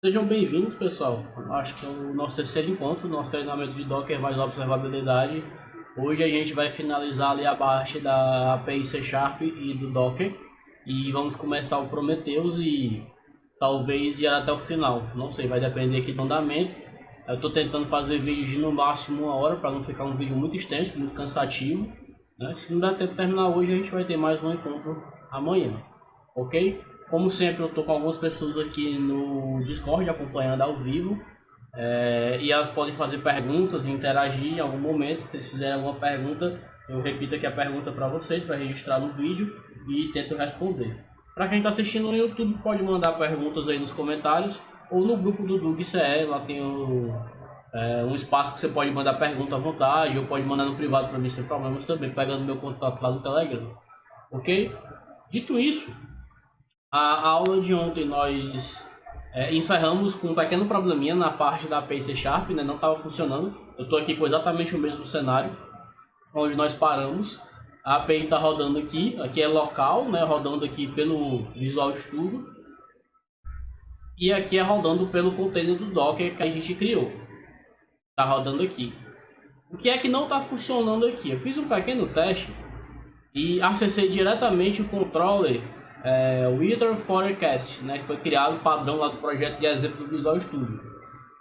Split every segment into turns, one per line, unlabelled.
Sejam bem-vindos, pessoal. Acho que é o nosso terceiro encontro, nosso treinamento de Docker mais observabilidade. Hoje a gente vai finalizar ali a parte da API C# e do Docker e vamos começar o Prometheus e talvez ir até o final. Não sei, vai depender aqui do andamento. Eu estou tentando fazer vídeos de no máximo 1 hora para não ficar um vídeo muito extenso, muito cansativo, né? Se não der tempo de terminar hoje, a gente vai ter mais um encontro amanhã, ok? Como sempre, eu estou com algumas pessoas aqui no Discord acompanhando ao vivo e elas podem fazer perguntas e interagir em algum momento. Se vocês fizerem alguma pergunta, eu repito aqui a pergunta para vocês, para registrar no vídeo e tento responder. Para quem está assistindo no YouTube, pode mandar perguntas aí nos comentários ou no grupo do DugCE. Lá tem um espaço que você pode mandar pergunta à vontade, ou pode mandar no privado para mim sem problemas também, pegando meu contato lá no Telegram, ok? Dito isso, a aula de ontem nós encerramos com um pequeno probleminha na parte da API C#, né? Não estava funcionando. Eu estou aqui com exatamente o mesmo cenário onde nós paramos. A API está rodando aqui é local, né? Rodando aqui pelo Visual Studio. E aqui é rodando pelo container do Docker que a gente criou. Está rodando aqui. O que é que não está funcionando aqui? Eu fiz um pequeno teste e acessei diretamente o controller Weather Forecast, né, que foi criado padrão lá do projeto de exemplo do Visual Studio.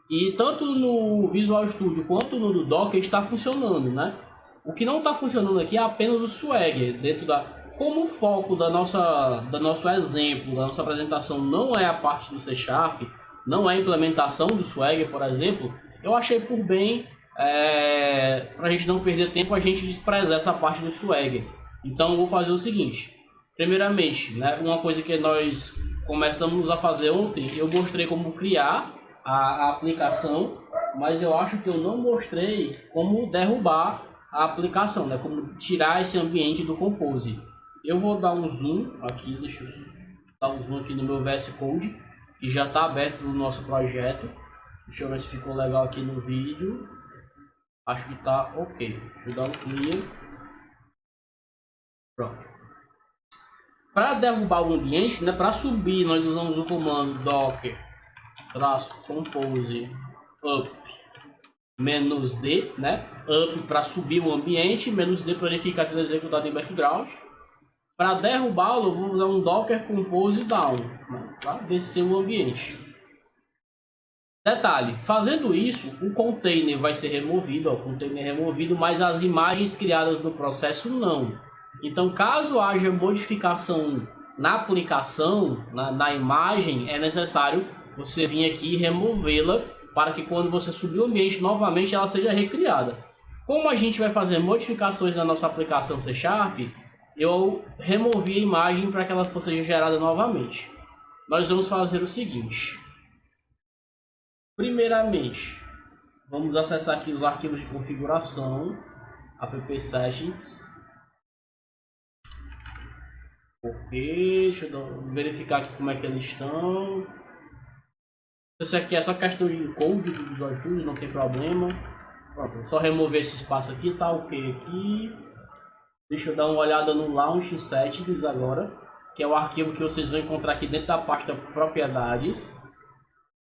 E tanto no Visual Studio quanto no Docker está funcionando, né? O que não está funcionando aqui é apenas o Swagger dentro da. Como o foco do nosso exemplo, da nossa apresentação não é a parte do C#, não é a implementação do Swagger, por exemplo, eu achei por bem, para a gente não perder tempo, a gente desprezar essa parte do Swagger. Então eu vou fazer o seguinte. Primeiramente, né, uma coisa que nós começamos a fazer ontem, eu mostrei como criar a aplicação, mas eu acho que eu não mostrei como derrubar a aplicação, né, como tirar esse ambiente do Compose. Eu vou dar um zoom aqui, deixa eu dar um zoom aqui no meu VS Code, que já está aberto no nosso projeto. Deixa eu ver se ficou legal aqui no vídeo. Acho que está ok. Deixa eu dar um clear. Pronto. Para derrubar o ambiente, né, para subir, nós usamos o comando docker -compose up -d, né? Up para subir o ambiente, -d para verificar se ele é executado em background. Para derrubá-lo, eu vou usar um docker compose down, né, para descer o ambiente. Detalhe, fazendo isso, o container vai ser removido, o container é removido, mas as imagens criadas no processo não. Então, caso haja modificação na aplicação, na imagem, é necessário você vir aqui e removê-la para que quando você subir o ambiente novamente ela seja recriada. Como a gente vai fazer modificações na nossa aplicação C#, eu removi a imagem para que ela seja gerada novamente. Nós vamos fazer o seguinte. Primeiramente, vamos acessar aqui os arquivos de configuração, app settings. Ok, deixa eu verificar aqui como é que eles estão. Isso aqui é só questão de code do Visual Studio, não tem problema. Pronto, só remover esse espaço aqui, tá ok aqui. Deixa eu dar uma olhada no Launch Settings agora, que é o arquivo que vocês vão encontrar aqui dentro da pasta Propriedades.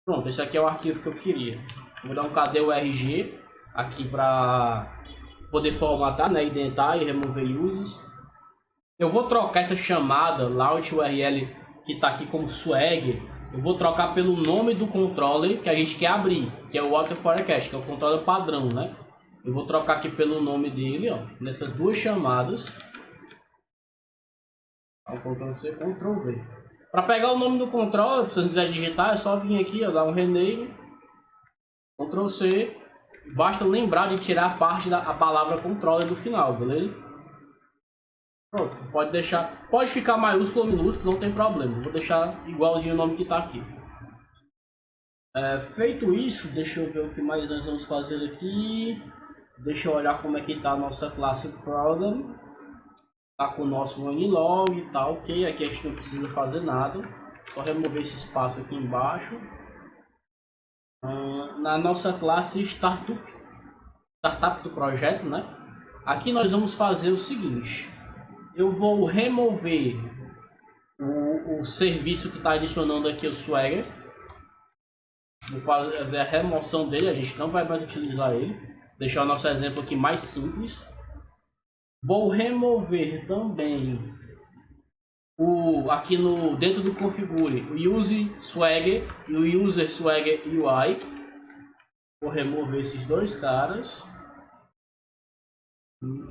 Pronto, esse aqui é o arquivo que eu queria. Vou dar um cadê o RG aqui para poder formatar, né, indentar e remover uses. Eu vou trocar essa chamada launch URL que está aqui como Swagger. Eu vou trocar pelo nome do controller que a gente quer abrir, que é o Weather Forecast, que é o controller padrão, né? Eu vou trocar aqui pelo nome dele, ó, nessas duas chamadas. Ctrl C, Ctrl V. Para pegar o nome do controller, se você quiser digitar, é só vir aqui, ó, dar um rename, Ctrl C. Basta lembrar de tirar a parte da palavra controller do final, beleza? Pronto, pode ficar maiúsculo ou minúsculo, não tem problema. Vou deixar igualzinho o nome que está aqui. Feito isso, deixa eu ver o que mais nós vamos fazer aqui. Deixa eu olhar como é que está a nossa classe Program. Está com o nosso OneLog e tá ok. Aqui a gente não precisa fazer nada. Só remover esse espaço aqui embaixo. Na nossa classe Startup do projeto, né? Aqui nós vamos fazer o seguinte. Eu vou remover o serviço que está adicionando aqui o Swagger. Vou fazer a remoção dele, a gente não vai mais utilizar ele. Deixar o nosso exemplo aqui mais simples. Vou remover também aqui dentro do configure o use swagger e o user swagger UI. Vou remover esses dois caras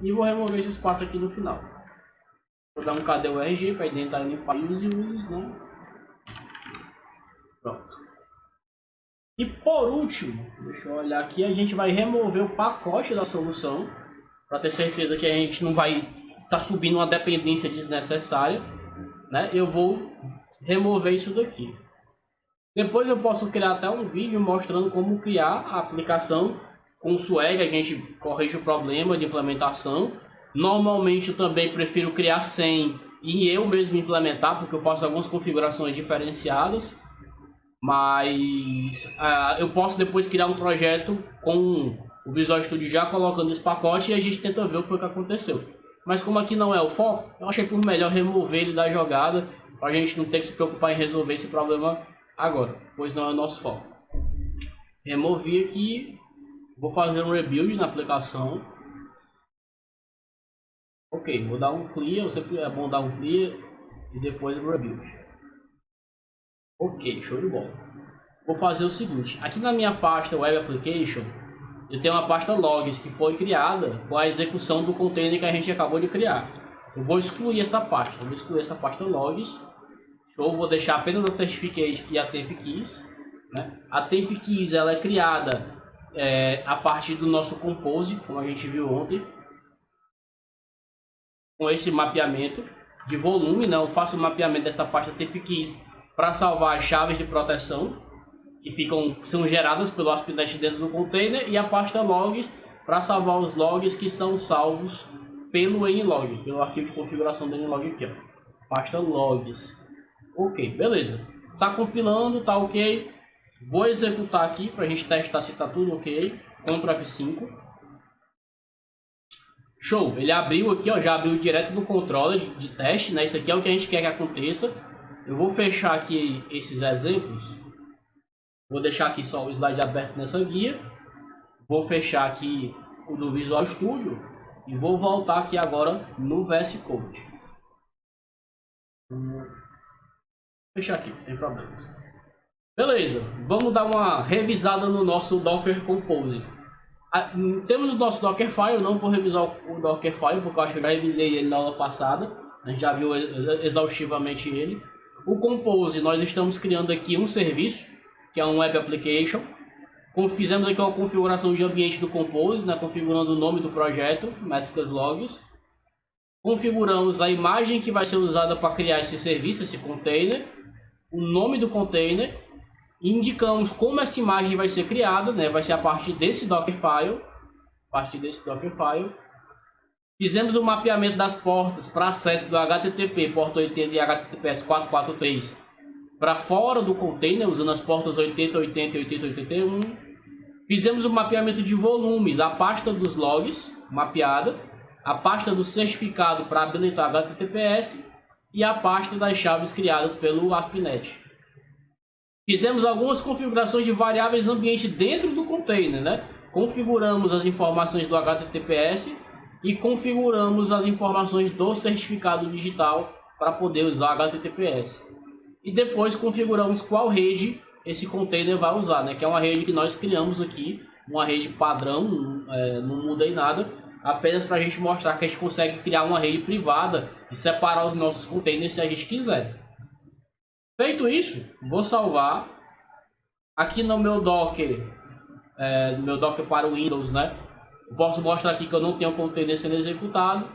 e vou remover esse espaço aqui no final. Vou dar um cadê o RG para tentar limpar os uses, né? Pronto. E por último, deixa eu olhar aqui, a gente vai remover o pacote da solução para ter certeza que a gente não vai estar subindo uma dependência desnecessária, né? Eu vou remover isso daqui. Depois eu posso criar até um vídeo mostrando como criar a aplicação com o Swag. A gente corrige o problema de implementação. Normalmente eu também prefiro criar sem e eu mesmo implementar, porque eu faço algumas configurações diferenciadas. Mas eu posso depois criar um projeto com o Visual Studio já colocando esse pacote e a gente tenta ver o que foi que aconteceu. Mas como aqui não é o foco, eu achei por melhor remover ele da jogada, para a gente não ter que se preocupar em resolver esse problema agora, pois não é o nosso foco. Removi aqui, vou fazer um rebuild na aplicação. Ok, vou dar um clear, sempre é bom dar um clear e depois o rebuild. Ok, show de bola. Vou fazer o seguinte, aqui na minha pasta Web Application, eu tenho uma pasta logs que foi criada com a execução do container que a gente acabou de criar. Eu vou excluir essa pasta, logs. Show, vou deixar apenas a certificate e a temp keys, né? A temp keys ela é criada a partir do nosso compose, como a gente viu ontem, com esse mapeamento de volume, né? Eu faço o mapeamento dessa pasta temp keys para salvar as chaves de proteção que são geradas pelo ASP.NET dentro do container, e a pasta logs para salvar os logs que são salvos pelo nlog, pelo arquivo de configuração do nlog aqui, ó. Pasta logs. Ok, beleza. Tá compilando, tá ok. Vou executar aqui para a gente testar se tá tudo ok. Ctrl F5. Show, ele abriu aqui, ó, já abriu direto no controller de teste, né? Isso aqui é o que a gente quer que aconteça. Eu vou fechar aqui esses exemplos. Vou deixar aqui só o slide aberto nessa guia. Vou fechar aqui o do Visual Studio e vou voltar aqui agora no VS Code. Vou fechar aqui, sem problemas. Beleza, vamos dar uma revisada no nosso Docker Compose. Temos o nosso Dockerfile, não vou revisar o Dockerfile porque eu acho que eu já revisei ele na aula passada. A gente já viu exaustivamente ele. O Compose, nós estamos criando aqui um serviço, que é um Web Application. Fizemos aqui uma configuração de ambiente do Compose, né, configurando o nome do projeto, métricas logs. Configuramos a imagem que vai ser usada para criar esse serviço, esse container, o nome do container, e indicamos como essa imagem vai ser criada, né, vai ser a partir desse Dockerfile. Fizemos o mapeamento das portas para acesso do HTTP, porta 80 e HTTPS 443, para fora do container, usando as portas 80, 80 e 80, 81. Fizemos o mapeamento de volumes, a pasta dos logs mapeada, a pasta do certificado para habilitar HTTPS e a pasta das chaves criadas pelo ASP.NET. Fizemos algumas configurações de variáveis ambiente dentro do container, né? Configuramos as informações do HTTPS e configuramos as informações do certificado digital para poder usar HTTPS. E depois configuramos qual rede esse container vai usar, né? Que é uma rede que nós criamos aqui, uma rede padrão, não muda em nada, apenas para a gente mostrar que a gente consegue criar uma rede privada e separar os nossos containers se a gente quiser. Feito isso, vou salvar aqui no meu Docker, para o Windows, né? Eu posso mostrar aqui que eu não tenho o container sendo executado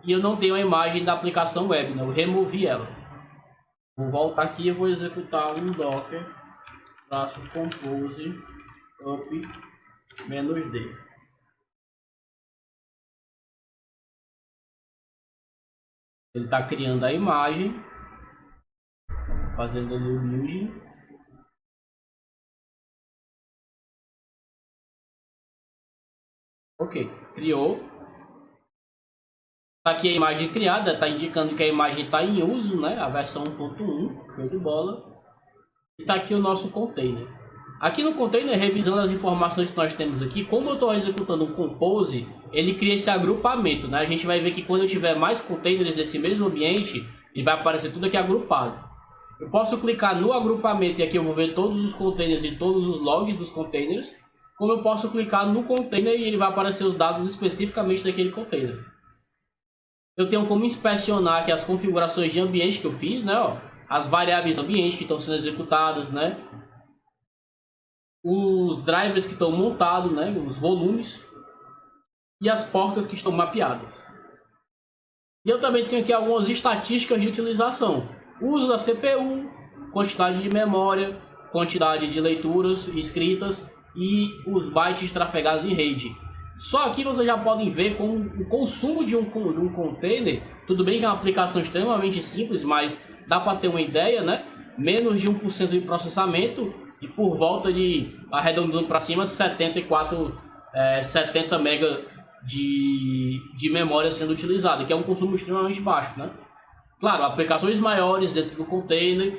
e eu não tenho a imagem da aplicação web, né? Eu removi ela. Vou voltar aqui e vou executar um docker -compose up -d. Ele está criando a imagem, fazendo ali o build. Ok, criou. Tá aqui a imagem criada, está indicando que a imagem está em uso, né? A versão 1.1, show de bola. E tá aqui o nosso container. Aqui no container, revisando as informações que nós temos aqui, como eu estou executando um compose, ele cria esse agrupamento, né? A gente vai ver que quando eu tiver mais containers desse mesmo ambiente, ele vai aparecer tudo aqui agrupado. Eu posso clicar no agrupamento e aqui eu vou ver todos os containers e todos os logs dos containers. Como eu posso clicar no container e ele vai aparecer os dados especificamente daquele container. Eu tenho como inspecionar aqui as configurações de ambiente que eu fiz, né? Ó, as variáveis ambiente que estão sendo executadas, né? Os drivers que estão montados, né? Os volumes e as portas que estão mapeadas. E eu também tenho aqui algumas estatísticas de utilização. Uso da CPU, quantidade de memória, quantidade de leituras escritas e os bytes trafegados em rede. Só aqui vocês já podem ver como o consumo de um container, tudo bem que é uma aplicação extremamente simples, mas dá para ter uma ideia, né? Menos de 1% de processamento e por volta de, arredondando para cima, 70 MB de memória sendo utilizada, que é um consumo extremamente baixo, né? Claro, aplicações maiores dentro do container,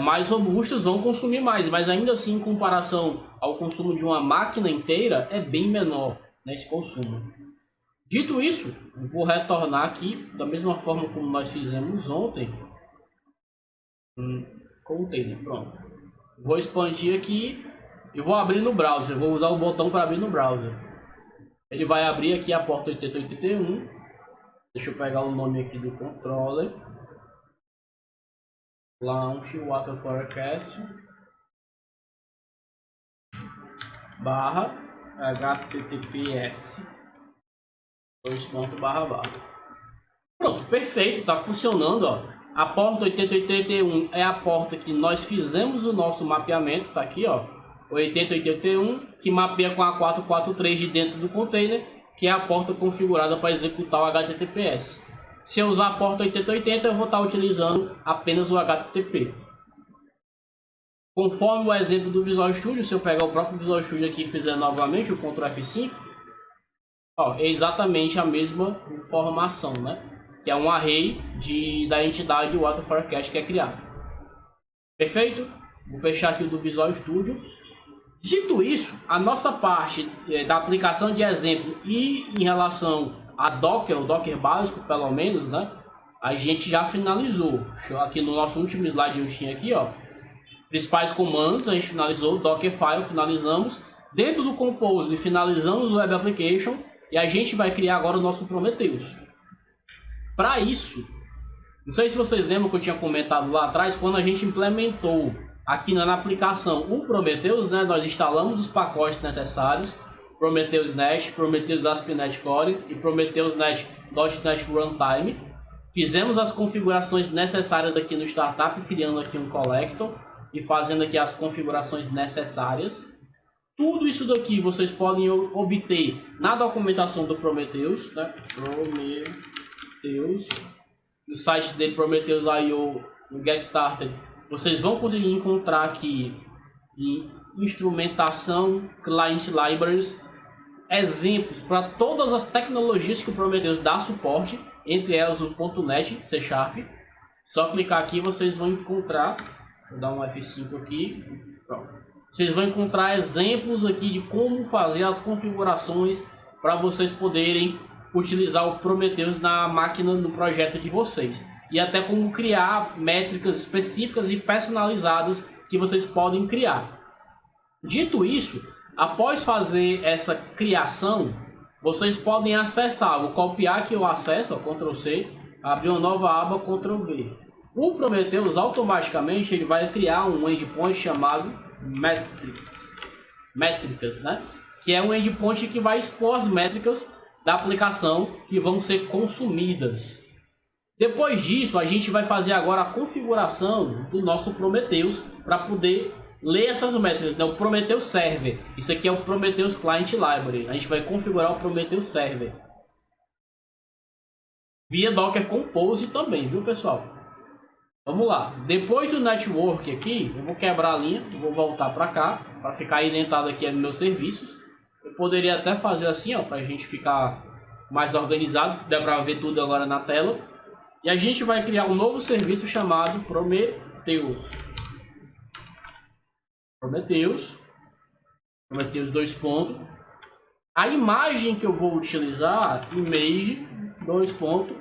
mais robustas, vão consumir mais, mas ainda assim, em comparação ao consumo de uma máquina inteira, é bem menor, né, esse consumo. Dito isso, eu vou retornar aqui da mesma forma como nós fizemos ontem. Container, pronto. Vou expandir aqui e vou abrir no browser. Vou usar o botão para abrir no browser. Ele vai abrir aqui a porta 8081. Deixa eu pegar o nome aqui do controller. Launch Water Forecast /https Pronto, perfeito, está funcionando, ó. A porta 8081 é a porta que nós fizemos o nosso mapeamento, tá aqui, ó, 8081, que mapeia com a 443 de dentro do container, que é a porta configurada para executar o HTTPS. Se eu usar a porta 8080, eu vou estar utilizando apenas o HTTP. Conforme o exemplo do Visual Studio, se eu pegar o próprio Visual Studio aqui e fizer novamente o Ctrl F5, ó, é exatamente a mesma informação, né? Que é um array da entidade Water Forecast que é criado. Perfeito? Vou fechar aqui o do Visual Studio. Dito isso, a nossa parte da aplicação de exemplo e em relação a Docker, o Docker básico pelo menos, né? A gente já finalizou. Aqui no nosso último slide eu tinha aqui, ó, principais comandos, a gente finalizou, Dockerfile finalizamos. Dentro do Compose finalizamos o Web Application e a gente vai criar agora o nosso Prometheus. Para isso, não sei se vocês lembram que eu tinha comentado lá atrás, quando a gente implementou aqui na aplicação o Prometheus, né, nós instalamos os pacotes necessários, Prometheus Net, Prometheus ASP.NET Core e Prometheus .NET Runtime. Fizemos as configurações necessárias aqui no Startup, criando aqui um collector e fazendo aqui as configurações necessárias. Tudo isso daqui vocês podem obter na documentação do Prometheus, né? Prometheus, no site dele, Prometheus.io, no Get Started. Vocês vão conseguir encontrar aqui em instrumentação, Client Libraries, exemplos para todas as tecnologias que o Prometheus dá suporte, entre elas o .NET, C#. Só clicar aqui vocês vão encontrar, deixa eu dar um F5 aqui, pronto. Vocês vão encontrar exemplos aqui de como fazer as configurações para vocês poderem utilizar o Prometheus na máquina, no projeto de vocês. E até como criar métricas específicas e personalizadas que vocês podem criar. Dito isso, após fazer essa criação, vocês podem acessar. Vou copiar aqui o acesso, ó, Ctrl C, abrir uma nova aba, Ctrl V. O Prometheus automaticamente ele vai criar um endpoint chamado métricas, né? Que é um endpoint que vai expor as métricas da aplicação que vão ser consumidas. Depois disso, a gente vai fazer agora a configuração do nosso Prometheus para poder ler essas métricas, né? O Prometheus Server. Isso aqui é o Prometheus Client Library. A gente vai configurar o Prometheus Server via Docker Compose também, viu, pessoal? Vamos lá. Depois do network aqui, eu vou quebrar a linha, vou voltar para cá para ficar indentado aqui nos meus serviços. Eu poderia até fazer assim, ó, para a gente ficar mais organizado, dá para ver tudo agora na tela. E a gente vai criar um novo serviço chamado Prometheus. Prometheus 2 pontos. A imagem que eu vou utilizar, image 2 pontos,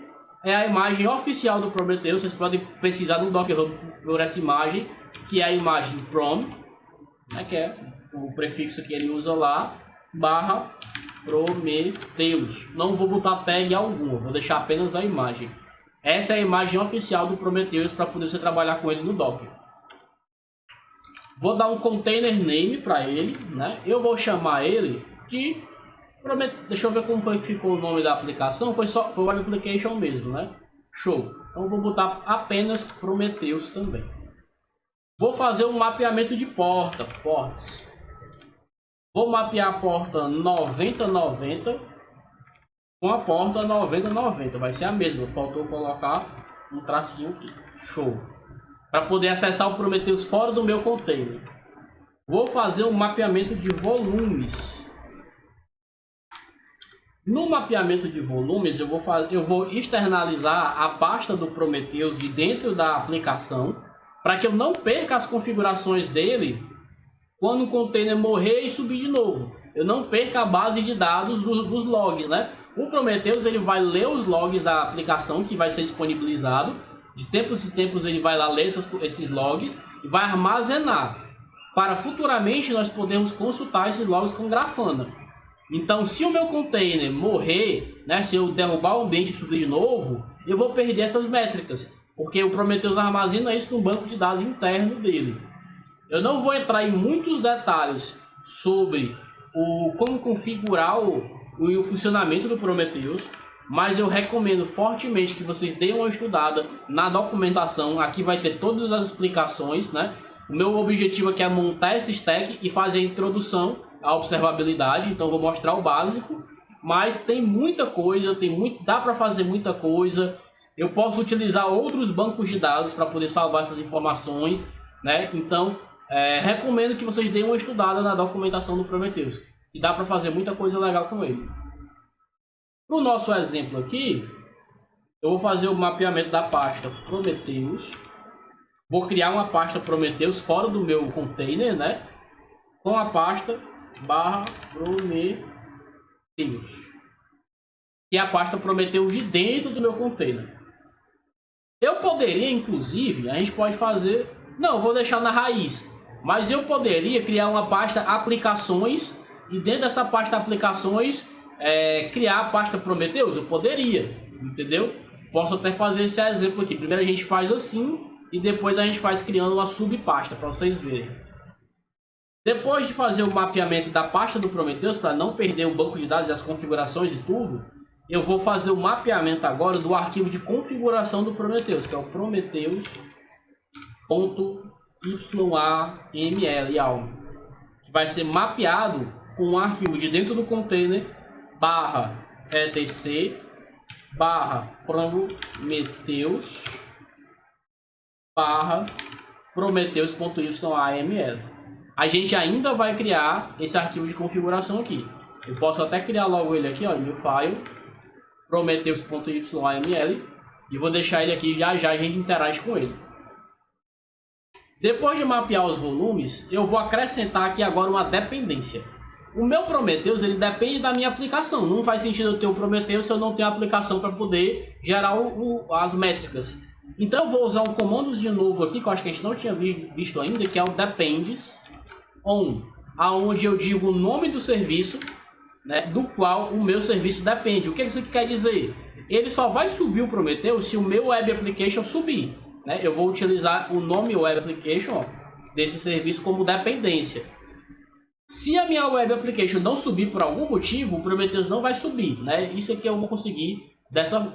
é a imagem oficial do Prometheus. Vocês podem pesquisar no Docker Hub por essa imagem, que é a imagem prom, né, que é o prefixo que ele usa lá, barra Prometheus. Não vou botar tag alguma, vou deixar apenas a imagem. Essa é a imagem oficial do Prometheus para poder você trabalhar com ele no Docker. Vou dar um container name para ele, né? Eu vou chamar ele de Prometheus. Deixa eu ver como foi que ficou o nome da aplicação. Foi o web application mesmo, né? Show. Então vou botar apenas Prometheus também. Vou fazer um mapeamento de ports. Vou mapear a porta 9090 com a porta 9090. Vai ser a mesma. Faltou colocar um tracinho aqui. Show. Para poder acessar o Prometheus fora do meu container. Vou fazer um mapeamento de volumes. No mapeamento de volumes, eu vou externalizar a pasta do Prometheus de dentro da aplicação, para que eu não perca as configurações dele quando o container morrer e subir de novo. Eu não perca a base de dados dos logs, né? O Prometheus ele vai ler os logs da aplicação que vai ser disponibilizado. De tempos em tempos ele vai lá ler esses logs e vai armazenar para futuramente nós podermos consultar esses logs com Grafana. Então, se o meu container morrer, né, se eu derrubar o ambiente e subir de novo, eu vou perder essas métricas, porque o Prometheus armazena isso no banco de dados interno dele. Eu não vou entrar em muitos detalhes sobre como configurar o funcionamento do Prometheus, mas eu recomendo fortemente que vocês deem uma estudada na documentação. Aqui vai ter todas as explicações, né? O meu objetivo aqui é montar esse stack e fazer a introdução à observabilidade, então eu vou mostrar o básico, mas tem muita coisa, dá para fazer muita coisa. Eu posso utilizar outros bancos de dados para poder salvar essas informações, né? Então, recomendo que vocês deem uma estudada na documentação do Prometheus, que dá para fazer muita coisa legal com ele. No nosso exemplo aqui, eu vou fazer o mapeamento da pasta Prometheus. Vou criar uma pasta Prometheus fora do meu container, né? Com a pasta /Prometheus, que é a pasta Prometheus de dentro do meu container. Eu poderia, inclusive, a gente pode fazer... Não, vou deixar na raiz. Mas eu poderia criar uma pasta aplicações e dentro dessa pasta aplicações criar a pasta Prometheus. Eu poderia, entendeu? Posso até fazer esse exemplo aqui. Primeiro a gente faz assim e depois a gente faz criando uma subpasta para vocês verem. Depois de fazer o mapeamento da pasta do Prometheus, para não perder o banco de dados e as configurações e tudo, eu vou fazer o mapeamento agora do arquivo de configuração do Prometheus, que é o prometheus.yml, que vai ser mapeado com um arquivo de dentro do container /etc /prometheus /prometheus.yml. A gente ainda vai criar esse arquivo de configuração aqui. Eu posso até criar logo ele aqui, ó, new file prometheus.yml, e vou deixar ele aqui, já a gente interage com ele. Depois de mapear os volumes, eu vou acrescentar aqui agora uma dependência. O meu Prometheus ele depende da minha aplicação. Não faz sentido eu ter o Prometheus se eu não tenho a aplicação para poder gerar as métricas. Então eu vou usar um comando de novo aqui, que eu acho que a gente não tinha visto ainda, que é o depends on, aonde eu digo o nome do serviço, né, do qual o meu serviço depende. O que isso aqui quer dizer? Ele só vai subir o Prometheus se o meu web application subir, né? Eu vou utilizar o nome web application, ó, desse serviço como dependência. Se a minha web application não subir por algum motivo, o Prometheus não vai subir, né? Isso aqui eu vou conseguir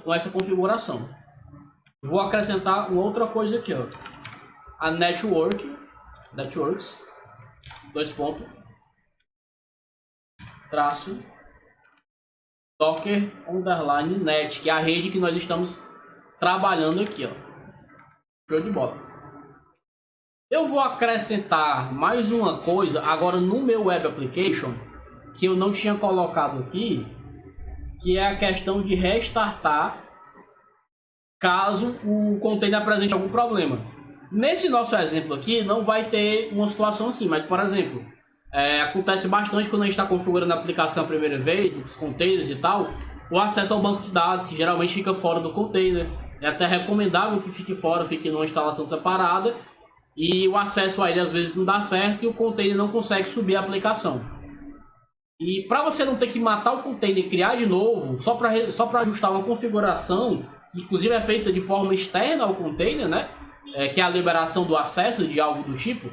com essa configuração. Vou acrescentar uma outra coisa aqui, ó. A networks, traço docker underline net, que é a rede que nós estamos trabalhando aqui, ó. Show de bola. Eu vou acrescentar mais uma coisa agora no meu web application que eu não tinha colocado aqui, que é a questão de restartar caso o container apresente algum problema. Nesse nosso exemplo aqui não vai ter uma situação assim, mas por exemplo, Acontece bastante quando a gente está configurando a aplicação a primeira vez, nos containers e tal, o acesso ao banco de dados, que geralmente fica fora do container. É até recomendável que fique fora, fique numa instalação separada, e o acesso a ele às vezes não dá certo e o container não consegue subir a aplicação. E para você não ter que matar o container e criar de novo, só para ajustar uma configuração, que inclusive é feita de forma externa ao container, né? Que é a liberação do acesso de algo do tipo,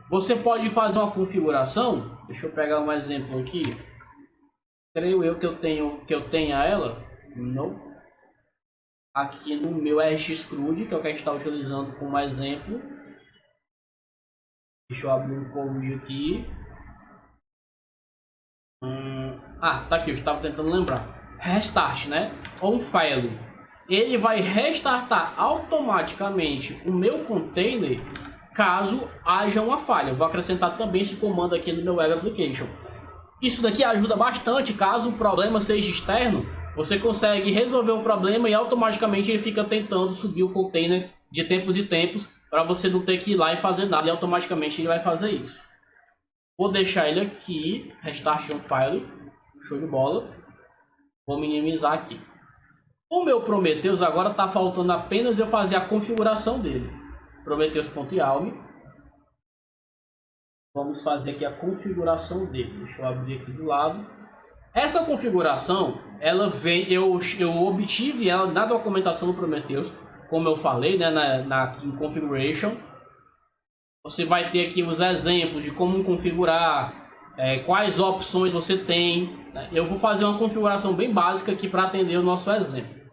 você pode fazer uma configuração. Deixa eu pegar um exemplo aqui. Creio eu que eu tenha ela. Não. Aqui no meu RxCRUD, que é o que a gente está utilizando como exemplo. Deixa eu abrir um code aqui. Tá aqui, eu estava tentando lembrar. Restart, né? On fail. Ele vai restartar automaticamente o meu container caso haja uma falha. Eu vou acrescentar também esse comando aqui no meu Web Application. Isso daqui ajuda bastante caso o problema seja externo. Você consegue resolver o problema e automaticamente ele fica tentando subir o container de tempos em tempos para você não ter que ir lá e fazer nada, e automaticamente ele vai fazer isso. Vou deixar ele aqui, Restart on File, show de bola. Vou minimizar aqui. O meu Prometheus agora está faltando apenas eu fazer a configuração dele. Prometheus.yalm. Vamos fazer aqui a configuração dele. Deixa eu abrir aqui do lado. Essa configuração, ela vem, eu obtive ela na documentação do Prometheus, como eu falei, né, em Configuration. Você vai ter aqui os exemplos de como configurar, quais opções você tem. Né? Eu vou fazer uma configuração bem básica aqui para atender o nosso exemplo.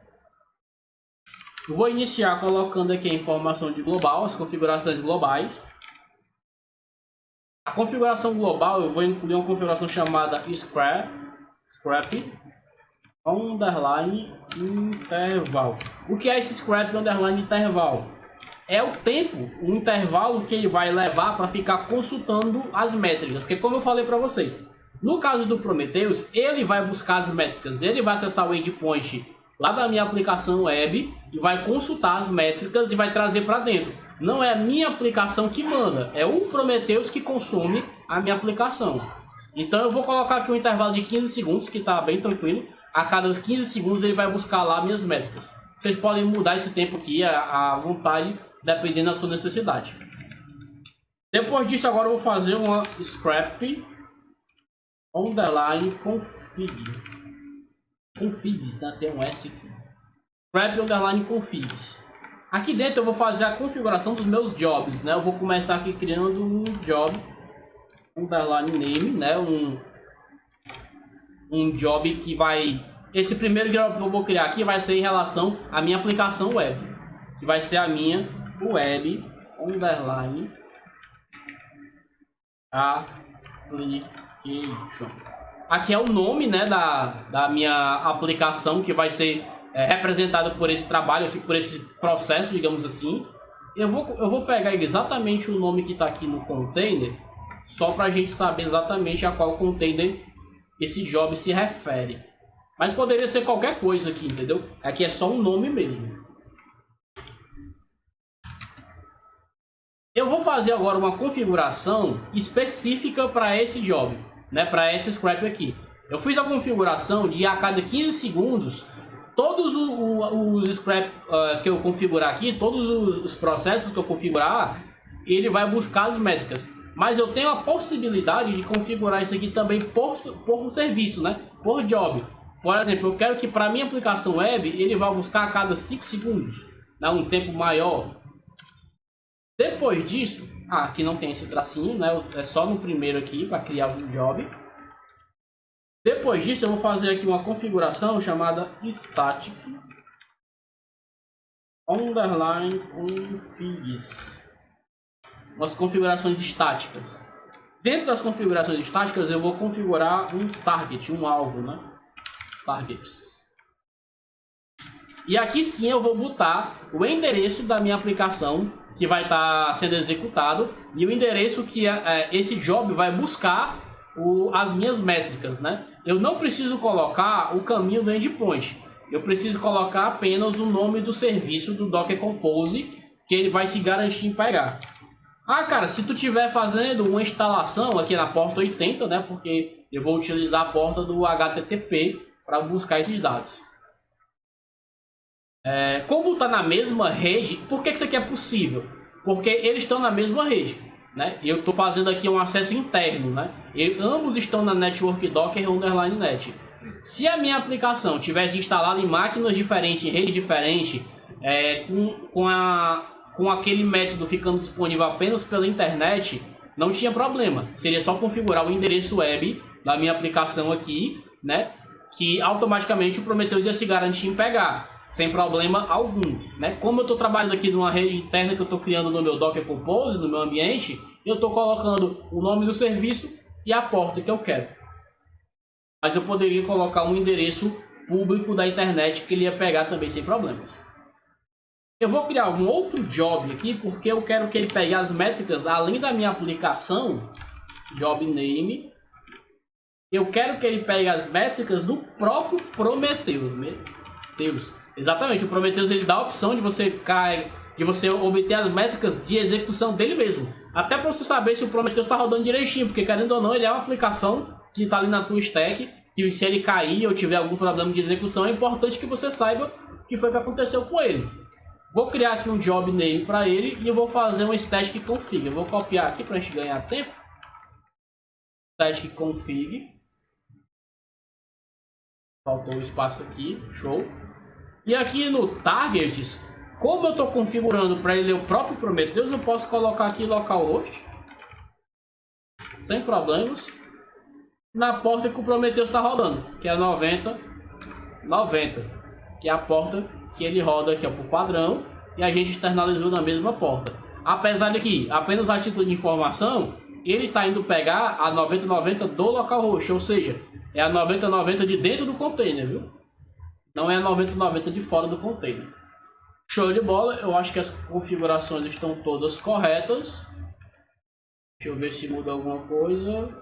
Eu vou iniciar colocando aqui a informação de global, as configurações globais. A configuração global, eu vou incluir uma configuração chamada scrap underline interval. O que é esse scrap underline interval? É o tempo, o intervalo que ele vai levar para ficar consultando as métricas, que como eu falei para vocês, no caso do Prometheus, ele vai buscar as métricas, ele vai acessar o endpoint lá da minha aplicação web e vai consultar as métricas e vai trazer para dentro. Não é a minha aplicação que manda, é o Prometheus que consome a minha aplicação. Então eu vou colocar aqui um intervalo de 15 segundos, que está bem tranquilo. A cada 15 segundos ele vai buscar lá minhas métricas. Vocês podem mudar esse tempo aqui à vontade, dependendo da sua necessidade. Depois disso, agora eu vou fazer uma scrap underline config. Configs, né? Tem um S aqui. Scrap underline configs. Aqui dentro eu vou fazer a configuração dos meus jobs, né? Eu vou começar aqui criando um job underline name, né? Um job que vai... Esse primeiro job que eu vou criar aqui vai ser em relação à minha aplicação web, que vai ser a minha web underline application. Aqui é o nome, né, da minha aplicação, que vai ser representado por esse trabalho aqui, por esse processo, digamos assim. Eu vou pegar exatamente o nome que está aqui no container, só para a gente saber exatamente a qual container esse job se refere. Mas poderia ser qualquer coisa aqui, entendeu? Aqui é só um nome mesmo. Eu vou fazer agora uma configuração específica para esse job, né? Para esse scrap aqui. Eu fiz a configuração de a cada 15 segundos, todos os scrap que eu configurar aqui, todos os processos que eu configurar, ele vai buscar as métricas. Mas eu tenho a possibilidade de configurar isso aqui também por serviço, né? Por job. Por exemplo, eu quero que para minha aplicação web, ele vai buscar a cada 5 segundos, né? Um tempo maior. Depois disso, aqui não tem esse tracinho, né? É só no primeiro aqui para criar o job. Depois disso, eu vou fazer aqui uma configuração chamada static underline configs. Umas configurações estáticas. Dentro das configurações estáticas, eu vou configurar um target, um alvo, né? Targets. E aqui sim eu vou botar o endereço da minha aplicação que vai estar sendo executado e o endereço que esse job vai buscar as minhas métricas, né? Eu não preciso colocar o caminho do endpoint. Eu preciso colocar apenas o nome do serviço do Docker Compose que ele vai se garantir em pegar. Ah, cara, se tu tiver fazendo uma instalação aqui na porta 80, né? Porque eu vou utilizar a porta do HTTP para buscar esses dados. Como está na mesma rede, por que isso aqui é possível? Porque eles estão na mesma rede, né? Eu estou fazendo aqui um acesso interno, né? Ambos estão na Network Docker underline net. Se a minha aplicação tivesse instalada em máquinas diferentes, em rede diferente, com aquele método ficando disponível apenas pela internet, não tinha problema. Seria só configurar o endereço web da minha aplicação aqui, né? Que automaticamente o Prometheus ia se garantir em pegar, sem problema algum, né? Como eu estou trabalhando aqui numa rede interna que eu estou criando no meu Docker Compose, no meu ambiente, eu estou colocando o nome do serviço e a porta que eu quero. Mas eu poderia colocar um endereço público da internet que ele ia pegar também sem problemas. Eu vou criar um outro job aqui porque eu quero que ele pegue as métricas além da minha aplicação, job name. Eu quero que ele pegue as métricas do próprio Prometheus. Exatamente, o Prometheus ele dá a opção de você obter as métricas de execução dele mesmo. Até para você saber se o Prometheus está rodando direitinho, porque querendo ou não, ele é uma aplicação que está ali na tua stack, que se ele cair ou tiver algum problema de execução, é importante que você saiba o que foi que aconteceu com ele. Vou criar aqui um job name para ele e eu vou fazer um static config. Eu vou copiar aqui para a gente ganhar tempo. Static config. Faltou o espaço aqui, show. E aqui no targets, como eu estou configurando para ele ler o próprio Prometheus, eu posso colocar aqui localhost, sem problemas, na porta que o Prometheus está rodando, que é 9090, que é a porta que ele roda aqui por padrão, e a gente externalizou na mesma porta. Apesar de que, apenas a título de informação, ele está indo pegar a 9090 do localhost, ou seja, é a 9090 de dentro do container, viu? Não é a 9090 de fora do container. Show de bola, eu acho que as configurações estão todas corretas. Deixa eu ver se muda alguma coisa.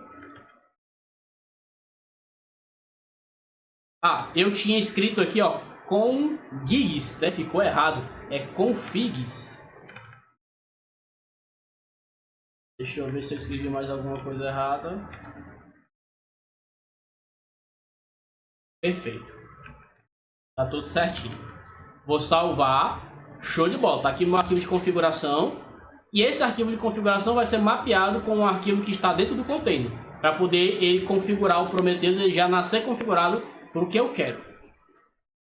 Ah, eu tinha escrito aqui, ó, com gigs, né? Ficou errado. É configs. Deixa eu ver se eu escrevi mais alguma coisa errada. Perfeito. Tá tudo certinho. Vou salvar. Show de bola. Tá aqui meu arquivo de configuração. E esse arquivo de configuração vai ser mapeado com o arquivo que está dentro do container. Para poder ele configurar o Prometheus e já nascer configurado para o que eu quero.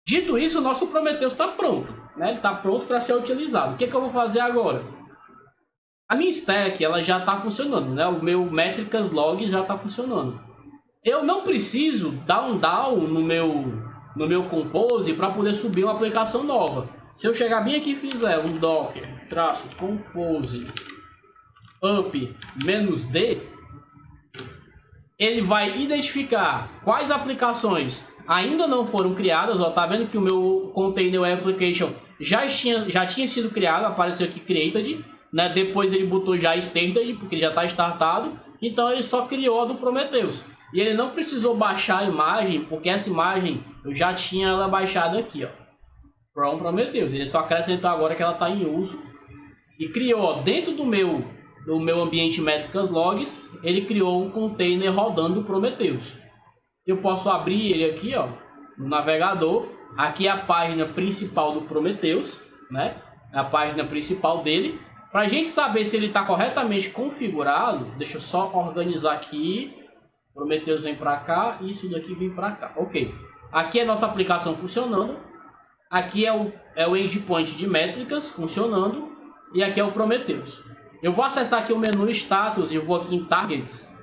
Dito isso, o nosso Prometheus está pronto. Né? Ele está pronto para ser utilizado. O que eu vou fazer agora? A minha stack ela já está funcionando. Né? O meu métricas log já está funcionando. Eu não preciso dar um down no meu Compose para poder subir uma aplicação nova. Se eu chegar bem aqui e fizer um docker -compose up -d, ele vai identificar quais aplicações ainda não foram criadas. Ó, tá vendo que o meu container web application já tinha sido criado, apareceu aqui created, né? Depois ele botou já started, porque ele já está startado. Então ele só criou a do Prometheus. E ele não precisou baixar a imagem, porque essa imagem eu já tinha ela baixada aqui, ó, from Prometheus. Ele só acrescentou agora que ela está em uso e criou, ó, dentro do meu ambiente métricas logs, ele criou um container rodando o Prometheus. Eu posso abrir ele aqui, ó, no navegador. Aqui é a página principal do Prometheus, né? A página principal dele. Para a gente saber se ele está corretamente configurado, deixa eu só organizar aqui. Prometheus vem para cá e isso daqui vem para cá. Ok. Aqui é a nossa aplicação funcionando. Aqui é o endpoint de métricas funcionando. E aqui é o Prometheus. Eu vou acessar aqui o menu status e eu vou aqui em targets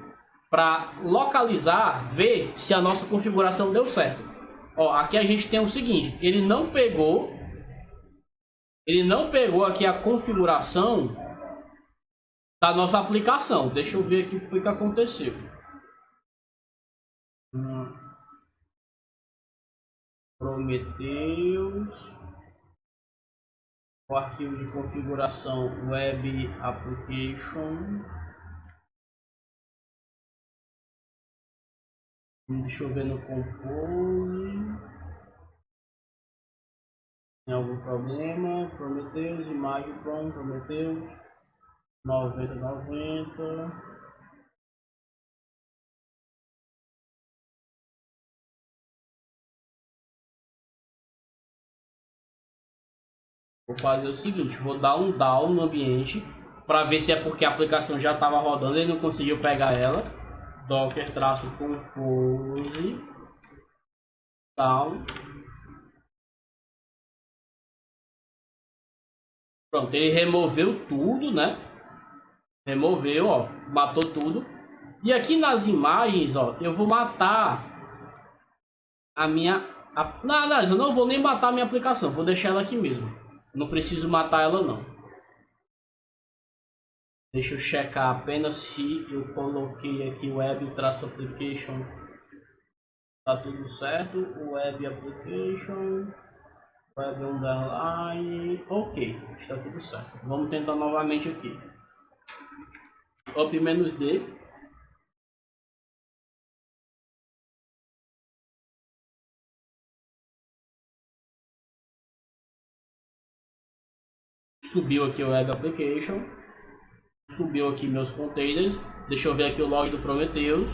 para localizar, ver se a nossa configuração deu certo. Ó, aqui a gente tem o seguinte, ele não pegou aqui a configuração da nossa aplicação. Deixa eu ver aqui o que foi que aconteceu. Prometheus, o arquivo de configuração web application. Deixa eu ver no Compose. Tem algum problema? Prometheus, imagem from Prometheus. 90. Vou fazer o seguinte, vou dar um down no ambiente para ver se é porque a aplicação já estava rodando e ele não conseguiu pegar ela. Docker traço compose down. Pronto, ele removeu tudo, né? Removeu, ó, matou tudo. E aqui nas imagens, ó, eu vou matar a minha... Não, eu não vou nem matar a minha aplicação, vou deixar ela aqui mesmo. Não preciso matar ela, não. Deixa eu checar apenas se eu coloquei aqui web-application. Tá tudo certo. Web application. Web underline. Ok, está tudo certo. Vamos tentar novamente aqui. Up-D. Subiu aqui o Web Application. Subiu aqui meus containers. Deixa eu ver aqui o log do Prometheus.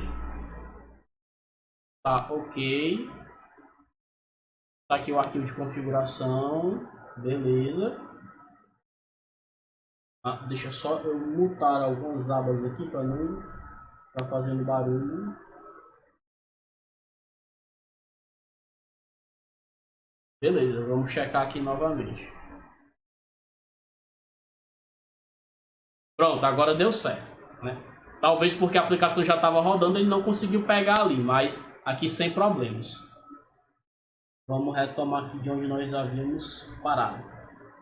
Tá ok. Tá aqui o arquivo de configuração. Beleza. Deixa só eu mutar algumas abas aqui para não estar fazendo barulho. Beleza, vamos checar aqui novamente. Pronto, agora deu certo, né? Talvez porque a aplicação já estava rodando, ele não conseguiu pegar ali, mas aqui sem problemas. Vamos retomar aqui de onde nós havíamos parado.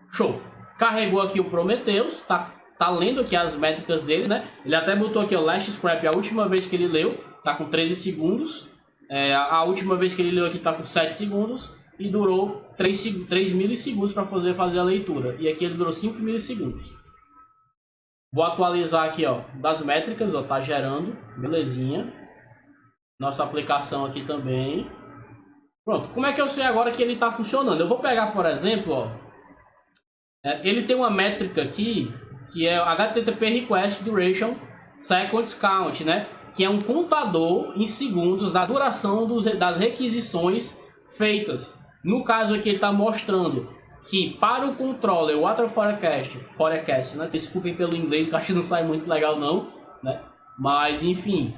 Show! Carregou aqui o Prometheus, tá lendo aqui as métricas dele, né? Ele até botou aqui o last scrap, a última vez que ele leu, tá com 13 segundos. A última vez que ele leu aqui tá com 7 segundos. E durou 3 milissegundos para fazer a leitura. E aqui ele durou 5 milissegundos. Vou atualizar aqui, ó, das métricas, ó, tá gerando, belezinha. Nossa aplicação aqui também. Pronto, como é que eu sei agora que ele tá funcionando? Eu vou pegar, por exemplo, ó, ele tem uma métrica aqui, que é HTTP Request Duration Seconds Count, né? Que é um contador em segundos da duração das requisições feitas. No caso aqui ele está mostrando que para o controller Water Forecast, né? Desculpem pelo inglês, que eu acho que não sai muito legal não, né? Mas enfim,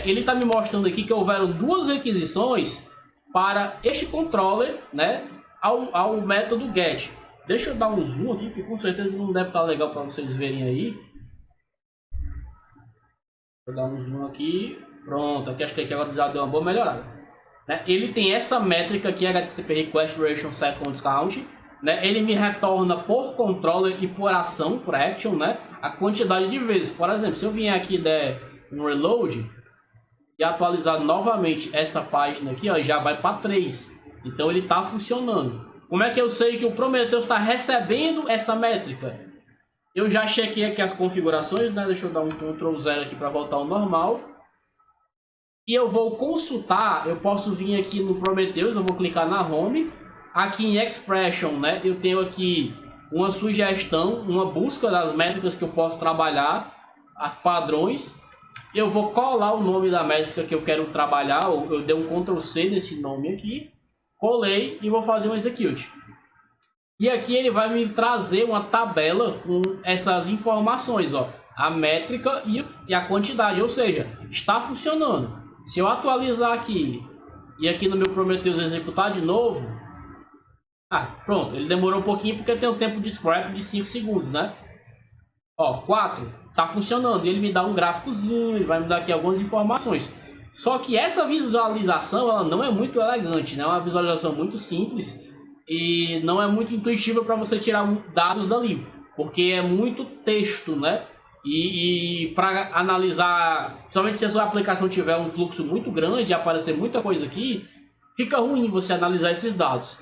ele está me mostrando aqui que houveram 2 requisições para este controller, né? Ao método get. Deixa eu dar um zoom aqui, que com certeza não deve estar legal para vocês verem aí. Vou dar um zoom aqui. Pronto, aqui acho que aqui agora já deu uma boa melhorada. Né? Ele tem essa métrica aqui, HTTP Request Duration Seconds Count. Né? Ele me retorna por controller e por ação, por action, né? A quantidade de vezes. Por exemplo, se eu vier aqui e der um reload e atualizar novamente essa página aqui, ó, já vai para 3. Então ele está funcionando. Como é que eu sei que o Prometheus está recebendo essa métrica? Eu já chequei aqui as configurações, né? Deixa eu dar um Ctrl 0 aqui para voltar ao normal. E eu vou consultar, eu posso vir aqui no Prometheus, eu vou clicar na Home. Aqui em Expression, né, eu tenho aqui uma sugestão, uma busca das métricas que eu posso trabalhar, as padrões. Eu vou colar o nome da métrica que eu quero trabalhar, eu dei um Ctrl C nesse nome aqui, colei e vou fazer um Execute. E aqui ele vai me trazer uma tabela com essas informações, ó, a métrica e a quantidade, ou seja, está funcionando. Se eu atualizar aqui e aqui no meu Prometheus executar de novo, pronto, ele demorou um pouquinho porque tem um tempo de scrap de 5 segundos, né? Ó, 4, tá funcionando, ele me dá um gráficozinho, ele vai me dar aqui algumas informações. Só que essa visualização, ela não é muito elegante, né? É uma visualização muito simples e não é muito intuitiva para você tirar dados dali, porque é muito texto, né? E para analisar, principalmente se a sua aplicação tiver um fluxo muito grande e aparecer muita coisa aqui, fica ruim você analisar esses dados.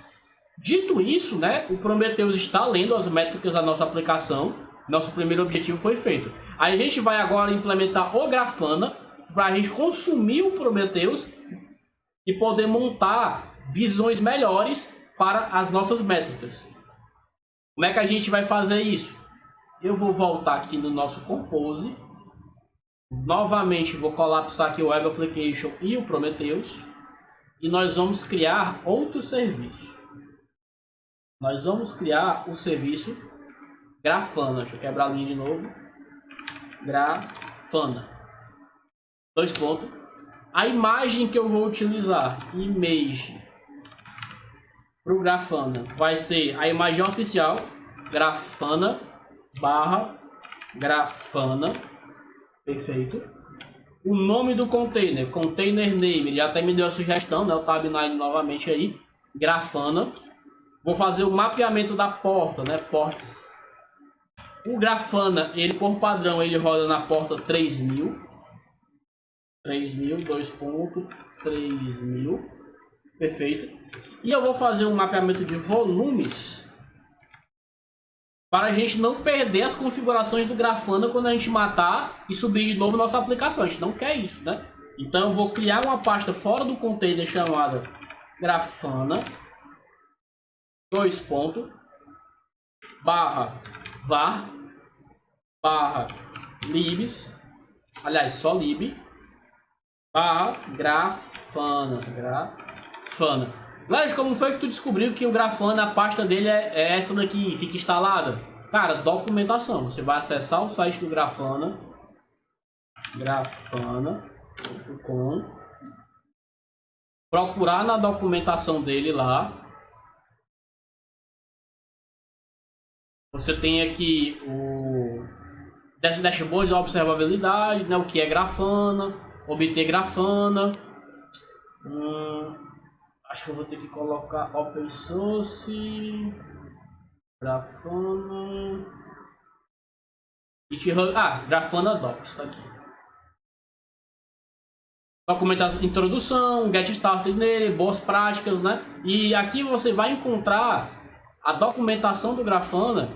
Dito isso, né, o Prometheus está lendo as métricas da nossa aplicação. Nosso primeiro objetivo foi feito. Aí a gente vai agora implementar o Grafana para a gente consumir o Prometheus e poder montar visões melhores para as nossas métricas. Como é que a gente vai fazer isso? eu vou voltar aqui no nosso Compose. Novamente vou colapsar aqui o Web Application e o Prometheus. E nós vamos criar outro serviço. Nós vamos criar o serviço Grafana. Deixa eu quebrar a linha de novo. Grafana. Dois pontos. A imagem que eu vou utilizar, image, para o Grafana, vai ser a imagem oficial, Grafana barra Grafana. Perfeito. O nome do container, container name, ele até me deu a sugestão, né? O Tab9 novamente aí, Grafana. Vou fazer o mapeamento da porta, né? Ports. O Grafana, ele por padrão, ele roda na porta 3000. 3000, 2.3000. Perfeito. E eu vou fazer um mapeamento de volumes para a gente não perder as configurações do Grafana quando a gente matar e subir de novo nossa aplicação. A gente não quer isso, né? Então eu vou criar uma pasta fora do container chamada Grafana, barra var, barra libs, aliás, só lib, barra Grafana. Mas como foi que tu descobriu que o Grafana, a pasta dele é essa daqui, fica instalada? Cara, documentação. Você vai acessar o site do Grafana, grafana.com, procurar na documentação dele lá. Você tem aqui o dashboard de observabilidade, né, o que é Grafana, obter Grafana. Acho que eu vou ter que colocar open source, Grafana, GitHub, Grafana Docs, tá aqui. Documentação, introdução, get started nele, boas práticas, né? E aqui você vai encontrar a documentação do Grafana,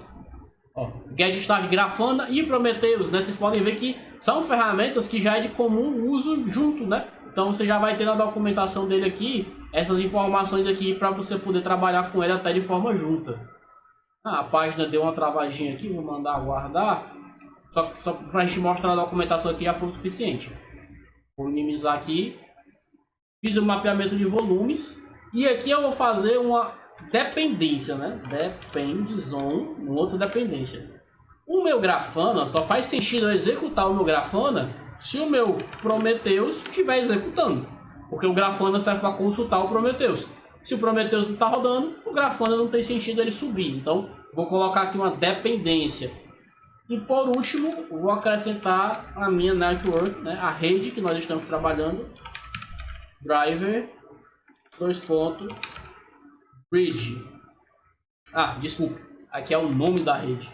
ó, get started Grafana e Prometheus, né? Vocês podem ver que são ferramentas que já é de comum uso junto, né? Então você já vai ter na documentação dele aqui essas informações aqui para você poder trabalhar com ele até de forma junta. A página deu uma travadinha aqui, vou mandar guardar. Só para a gente mostrar a documentação aqui já foi o suficiente. Vou minimizar aqui. Fiz o mapeamento de volumes. E aqui eu vou fazer uma dependência, né? Depends on, uma outra dependência. O meu Grafana só faz sentido eu executar o meu Grafana se o meu Prometheus estiver executando. Porque o Grafana serve para consultar o Prometheus. Se o Prometheus não está rodando, o Grafana não tem sentido ele subir. Então, vou colocar aqui uma dependência. E por último, vou acrescentar a minha network, né, a rede que nós estamos trabalhando. Driver, bridge. Desculpa. Aqui é o nome da rede.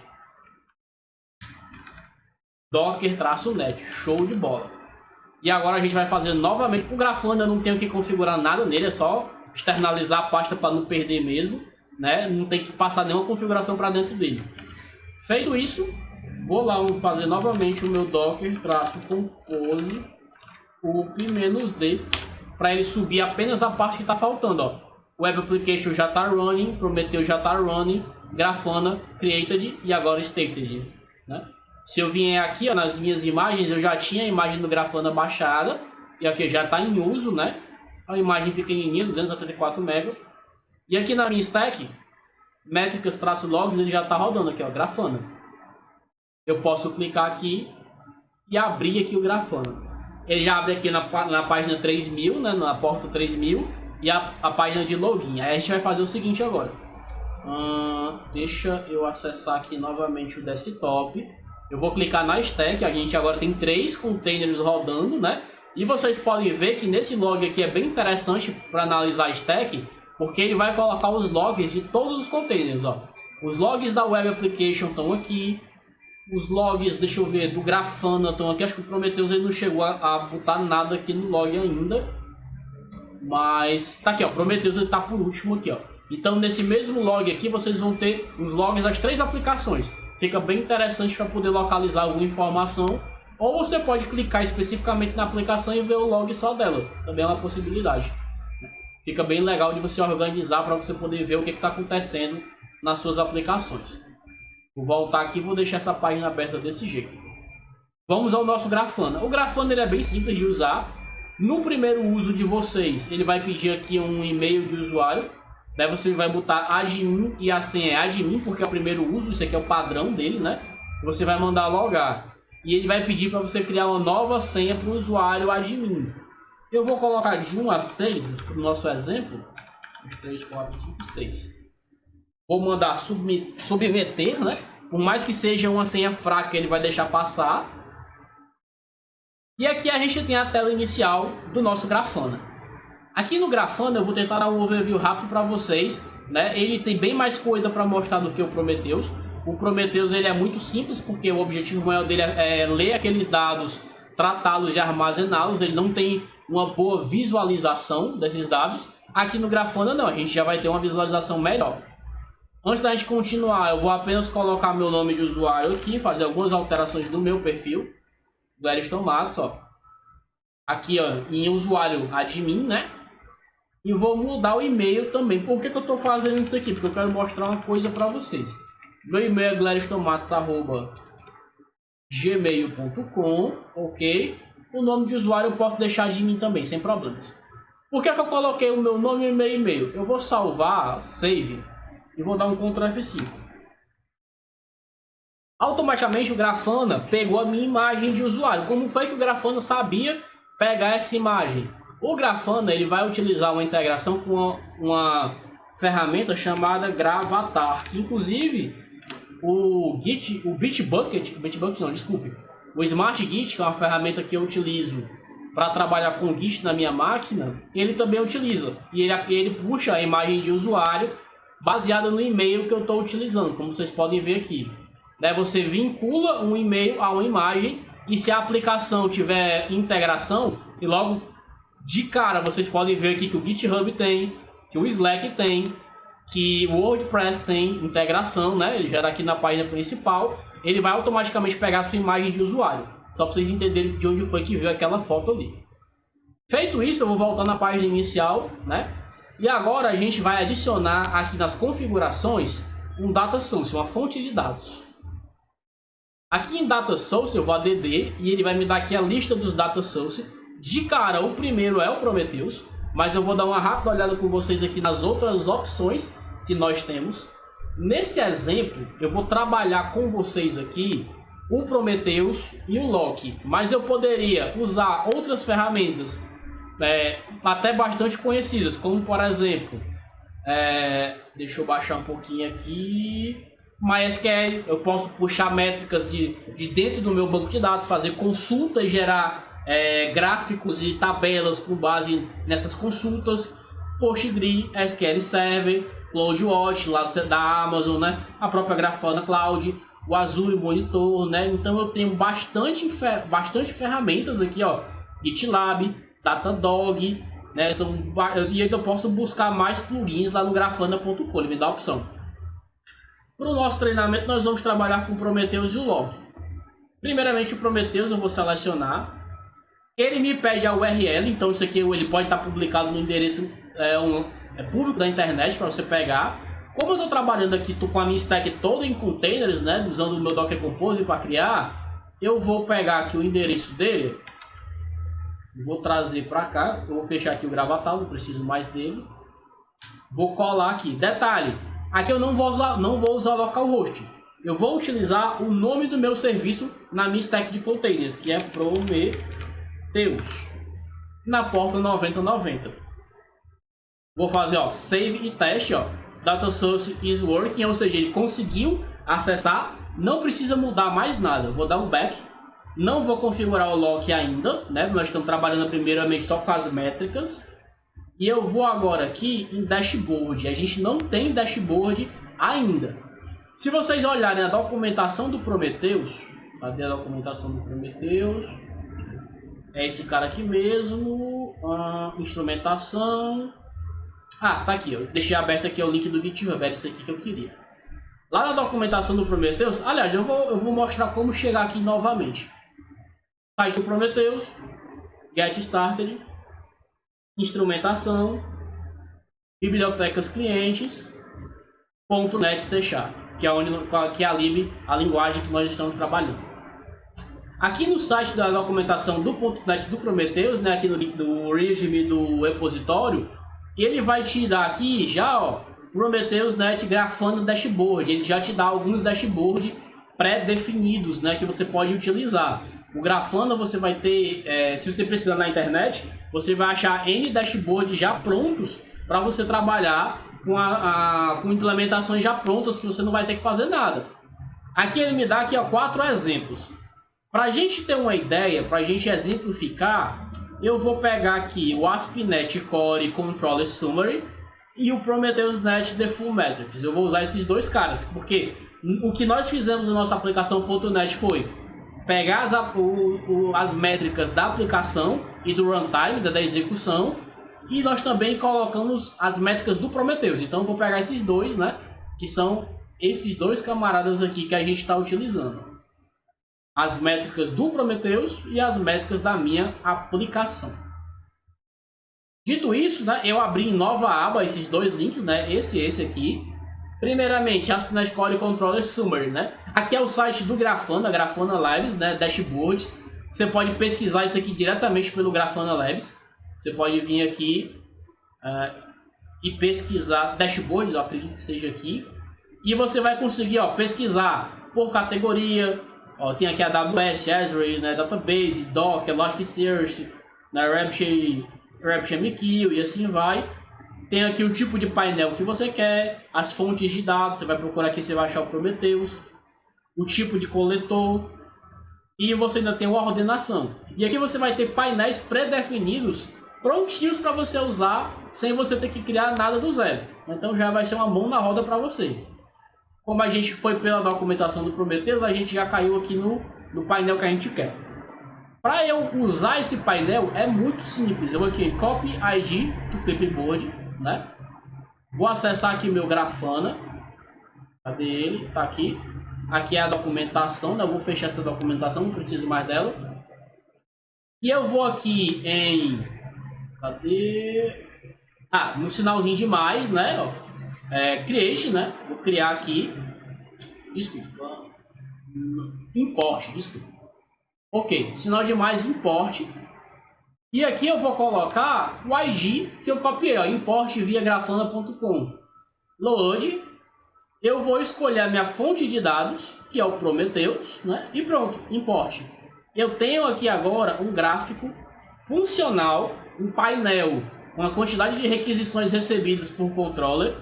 Docker-net. Show de bola. E agora a gente vai fazer novamente. O Grafana eu não tenho que configurar nada nele, é só externalizar a pasta para não perder mesmo, né? Não tem que passar nenhuma configuração para dentro dele. Feito isso, vou lá fazer novamente o meu docker-compose up-d para ele subir apenas a parte que está faltando, ó. Web Application já está running, Prometheus já está running, Grafana created e agora stated, né? Se eu vier aqui, ó, nas minhas imagens, eu já tinha a imagem do Grafana baixada. E aqui já está em uso, né? A imagem pequenininha, 284 MB. E aqui na minha stack, métricas-logs, ele já está rodando aqui, ó, Grafana. Eu posso clicar aqui e abrir aqui o Grafana. Ele já abre aqui na página 3000, né? Na porta 3000. E a página de login. Aí a gente vai fazer o seguinte agora. Deixa eu acessar aqui novamente o desktop. Eu vou clicar na stack, a gente agora tem 3 containers rodando, né? E vocês podem ver que nesse log aqui é bem interessante para analisar a stack, porque ele vai colocar os logs de todos os containers, ó. Os logs da Web Application estão aqui, os logs, deixa eu ver, do Grafana estão aqui. Acho que o Prometheus ele não chegou a botar nada aqui no log ainda, mas tá aqui, ó, Prometheus ele tá por último aqui, ó. Então nesse mesmo log aqui vocês vão ter os logs das 3 aplicações. Fica bem interessante para poder localizar alguma informação. Ou você pode clicar especificamente na aplicação e ver o log só dela. Também é uma possibilidade. Fica bem legal de você organizar para você poder ver o que está acontecendo nas suas aplicações. Vou voltar aqui e vou deixar essa página aberta desse jeito. Vamos ao nosso Grafana. O Grafana ele é bem simples de usar. No primeiro uso de vocês, ele vai pedir aqui um e-mail de usuário. Daí você vai botar admin e a senha é admin, porque é o primeiro uso, isso aqui é o padrão dele, né? Você vai mandar logar. E ele vai pedir para você criar uma nova senha para o usuário admin. Eu vou colocar de 1 a 6, para o nosso exemplo. 3, 4, 5, 6. Vou mandar submeter, né? Por mais que seja uma senha fraca, ele vai deixar passar. E aqui a gente tem a tela inicial do nosso Grafana. Aqui no Grafana eu vou tentar dar um overview rápido para vocês, né? Ele tem bem mais coisa para mostrar do que o Prometheus. O Prometheus ele é muito simples, porque o objetivo maior dele é ler aqueles dados, tratá-los e armazená-los. Ele não tem uma boa visualização desses dados. Aqui no Grafana não, a gente já vai ter uma visualização melhor. Antes da gente continuar, eu vou apenas colocar meu nome de usuário aqui, fazer algumas alterações do meu perfil do Eriston Matos, ó. Aqui, ó, em usuário admin, né? E vou mudar o e-mail também. Por que eu estou fazendo isso aqui? Porque eu quero mostrar uma coisa para vocês. Meu e-mail é gleristomatos@gmail.com, ok? O nome de usuário eu posso deixar de mim também, sem problemas. Por que eu coloquei o meu nome e e-mail? Eu vou salvar, save, e vou dar um Ctrl F5. Automaticamente o Grafana pegou a minha imagem de usuário. Como foi que o Grafana sabia pegar essa imagem? O Grafana ele vai utilizar uma integração com uma ferramenta chamada Gravatar, que inclusive o Smart Git, que é uma ferramenta que eu utilizo para trabalhar com Git na minha máquina, ele também utiliza. E ele puxa a imagem de usuário baseada no e-mail que eu estou utilizando, como vocês podem ver aqui. Daí você vincula um e-mail a uma imagem, e se a aplicação tiver integração, e logo de cara vocês podem ver aqui que o GitHub tem, que o Slack tem, que o WordPress tem integração, né? Ele já está aqui na página principal. Ele vai automaticamente pegar a sua imagem de usuário, só para vocês entenderem de onde foi que veio aquela foto ali. Feito isso, eu vou voltar na página inicial, né? E agora a gente vai adicionar aqui nas configurações um data source, uma fonte de dados. Aqui em data source eu vou add e ele vai me dar aqui a lista dos data source. De cara, o primeiro é o Prometheus, mas eu vou dar uma rápida olhada com vocês aqui nas outras opções que nós temos. Nesse exemplo, eu vou trabalhar com vocês aqui o Prometheus e o Loki, mas eu poderia usar outras ferramentas até bastante conhecidas, como por exemplo, deixa eu baixar um pouquinho aqui, MySQL. Eu posso puxar métricas de dentro do meu banco de dados, fazer consulta e gerar gráficos e tabelas com base nessas consultas. PostgreSQL, SQL Server, CloudWatch lá da Amazon, né? A própria Grafana Cloud, o Azure Monitor, né? Então eu tenho bastante ferramentas aqui, ó, GitLab, Datadog, né? E aí eu posso buscar mais plugins lá no grafana.com, ele me dá a opção. Para o nosso treinamento nós vamos trabalhar com o Prometheus e o Loki. Primeiramente o Prometheus eu vou selecionar. Ele me pede a URL, então isso aqui ele pode estar publicado no endereço público da internet para você pegar. Como eu estou trabalhando aqui, estou com a minha stack toda em containers, né, usando o meu Docker Compose para criar, eu vou pegar aqui o endereço dele, vou trazer para cá, eu vou fechar aqui o Gravatar, não preciso mais dele, vou colar aqui. Detalhe, aqui eu não vou usar localhost, eu vou utilizar o nome do meu serviço na minha stack de containers, que é Prometheus, na porta 9090. Vou fazer, ó, save e teste, ó, data source is working, ou seja, ele conseguiu acessar, não precisa mudar mais nada. Vou dar um back, não vou configurar o lock ainda, né? Nós estamos trabalhando primeiramente só com as métricas. E eu vou agora aqui em dashboard. A gente não tem dashboard ainda. Se vocês olharem a documentação do Prometheus, cadê a documentação do Prometheus? É esse cara aqui mesmo, instrumentação. Ah, tá aqui, eu deixei aberto aqui o link do GitHub, era isso aqui que eu queria. Lá na documentação do Prometheus, aliás, eu vou mostrar como chegar aqui novamente. Site do Prometheus, Get Started, instrumentação, bibliotecas clientes, .NET C#. que é a lib, a linguagem que nós estamos trabalhando. Aqui no site da documentação do .NET do Prometheus, né, aqui no link do regime do repositório, ele vai te dar aqui já, ó, Prometheus Net Grafana Dashboard. Ele já te dá alguns dashboards pré-definidos, né, que você pode utilizar. O Grafana você vai ter, se você precisar na internet, você vai achar N dashboards já prontos para você trabalhar com implementações já prontas que você não vai ter que fazer nada. Aqui ele me dá aqui, ó, 4 exemplos. Para a gente ter uma ideia, para a gente exemplificar, eu vou pegar aqui o ASP.NET Core Controller Summary e o Prometheus Net Default Metrics. Eu vou usar esses dois caras, porque o que nós fizemos na nossa aplicação .NET foi pegar as métricas da aplicação e do runtime, da execução, e nós também colocamos as métricas do Prometheus. Então eu vou pegar esses dois, né, que são esses dois camaradas aqui que a gente está utilizando. As métricas do Prometheus e as métricas da minha aplicação. Dito isso, né, eu abri em nova aba esses dois links, né, esse aqui. Primeiramente, ASP.NET Core Controller Summary, né? Aqui é o site do Grafana, Grafana Labs, né, dashboards. Você pode pesquisar isso aqui diretamente pelo Grafana Labs. Você pode vir aqui e pesquisar dashboards, eu acredito que seja aqui. E você vai conseguir, ó, pesquisar por categoria. Ó, tem aqui a AWS, Azure, né, Database, Docker, Elasticsearch, né, RabbitMQ e assim vai. Tem aqui o tipo de painel que você quer, as fontes de dados, você vai procurar aqui, você vai achar o Prometheus, o tipo de coletor e você ainda tem a ordenação. E aqui você vai ter painéis pré-definidos, prontinhos para você usar, sem você ter que criar nada do zero. Então já vai ser uma mão na roda para você. Como a gente foi pela documentação do Prometheus, a gente já caiu aqui no painel que a gente quer. Para eu usar esse painel é muito simples. Eu vou aqui em Copy ID do clipboard, né? Vou acessar aqui meu Grafana. Cadê ele? Tá aqui. Aqui é a documentação, né? Eu vou fechar essa documentação, não preciso mais dela. E eu vou aqui em... Cadê? No sinalzinho de mais, né? Ó. Create, né? Vou criar aqui. Desculpa. Import, desculpa. Ok, sinal de mais, import. E aqui eu vou colocar o ID que eu copiei, ó, import via grafana.com. Load. Eu vou escolher a minha fonte de dados, que é o Prometheus, né? E pronto, import. Eu tenho aqui agora um gráfico funcional, um painel com a quantidade de requisições recebidas por controller,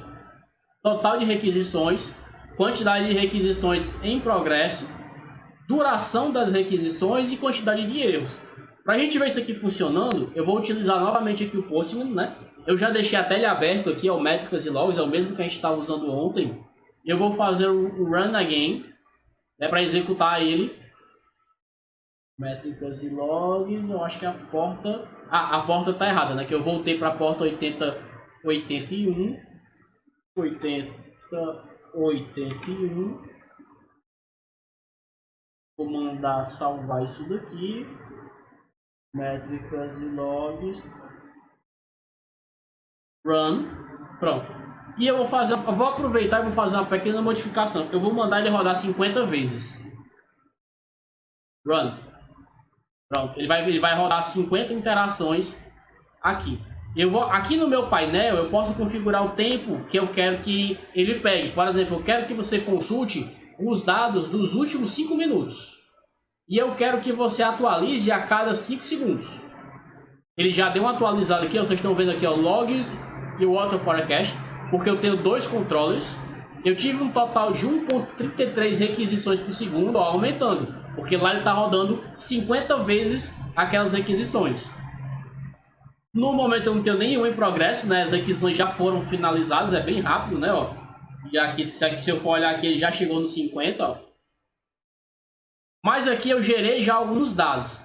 total de requisições, quantidade de requisições em progresso, duração das requisições e quantidade de erros. Para a gente ver isso aqui funcionando, eu vou utilizar novamente aqui o Postman, né? Eu já deixei a tela aberta aqui, o métricas e logs, é o mesmo que a gente estava usando ontem. Eu vou fazer o run again, né, para executar ele. Métricas e logs, eu acho que a porta... a porta está errada, né? Que eu voltei para a porta 8081. 8081. Vou mandar salvar isso daqui. Métricas e logs. Run. Pronto. E eu vou aproveitar e vou fazer uma pequena modificação. Eu vou mandar ele rodar 50 vezes. Run. Pronto. Ele vai rodar 50 interações aqui. Aqui no meu painel eu posso configurar o tempo que eu quero que ele pegue. Por exemplo, eu quero que você consulte os dados dos últimos 5 minutos. E eu quero que você atualize a cada 5 segundos. Ele já deu uma atualizada aqui, vocês estão vendo aqui, ó, logs e o auto forecast, porque eu tenho 2 controllers. Eu tive um total de 1.33 requisições por segundo, ó, aumentando, porque lá ele está rodando 50 vezes aquelas requisições. No momento eu não tenho nenhum em progresso, né? As requisições já foram finalizadas, é bem rápido, né? Ó. E aqui, se eu for olhar aqui, ele já chegou nos 50, ó. Mas aqui eu gerei já alguns dados.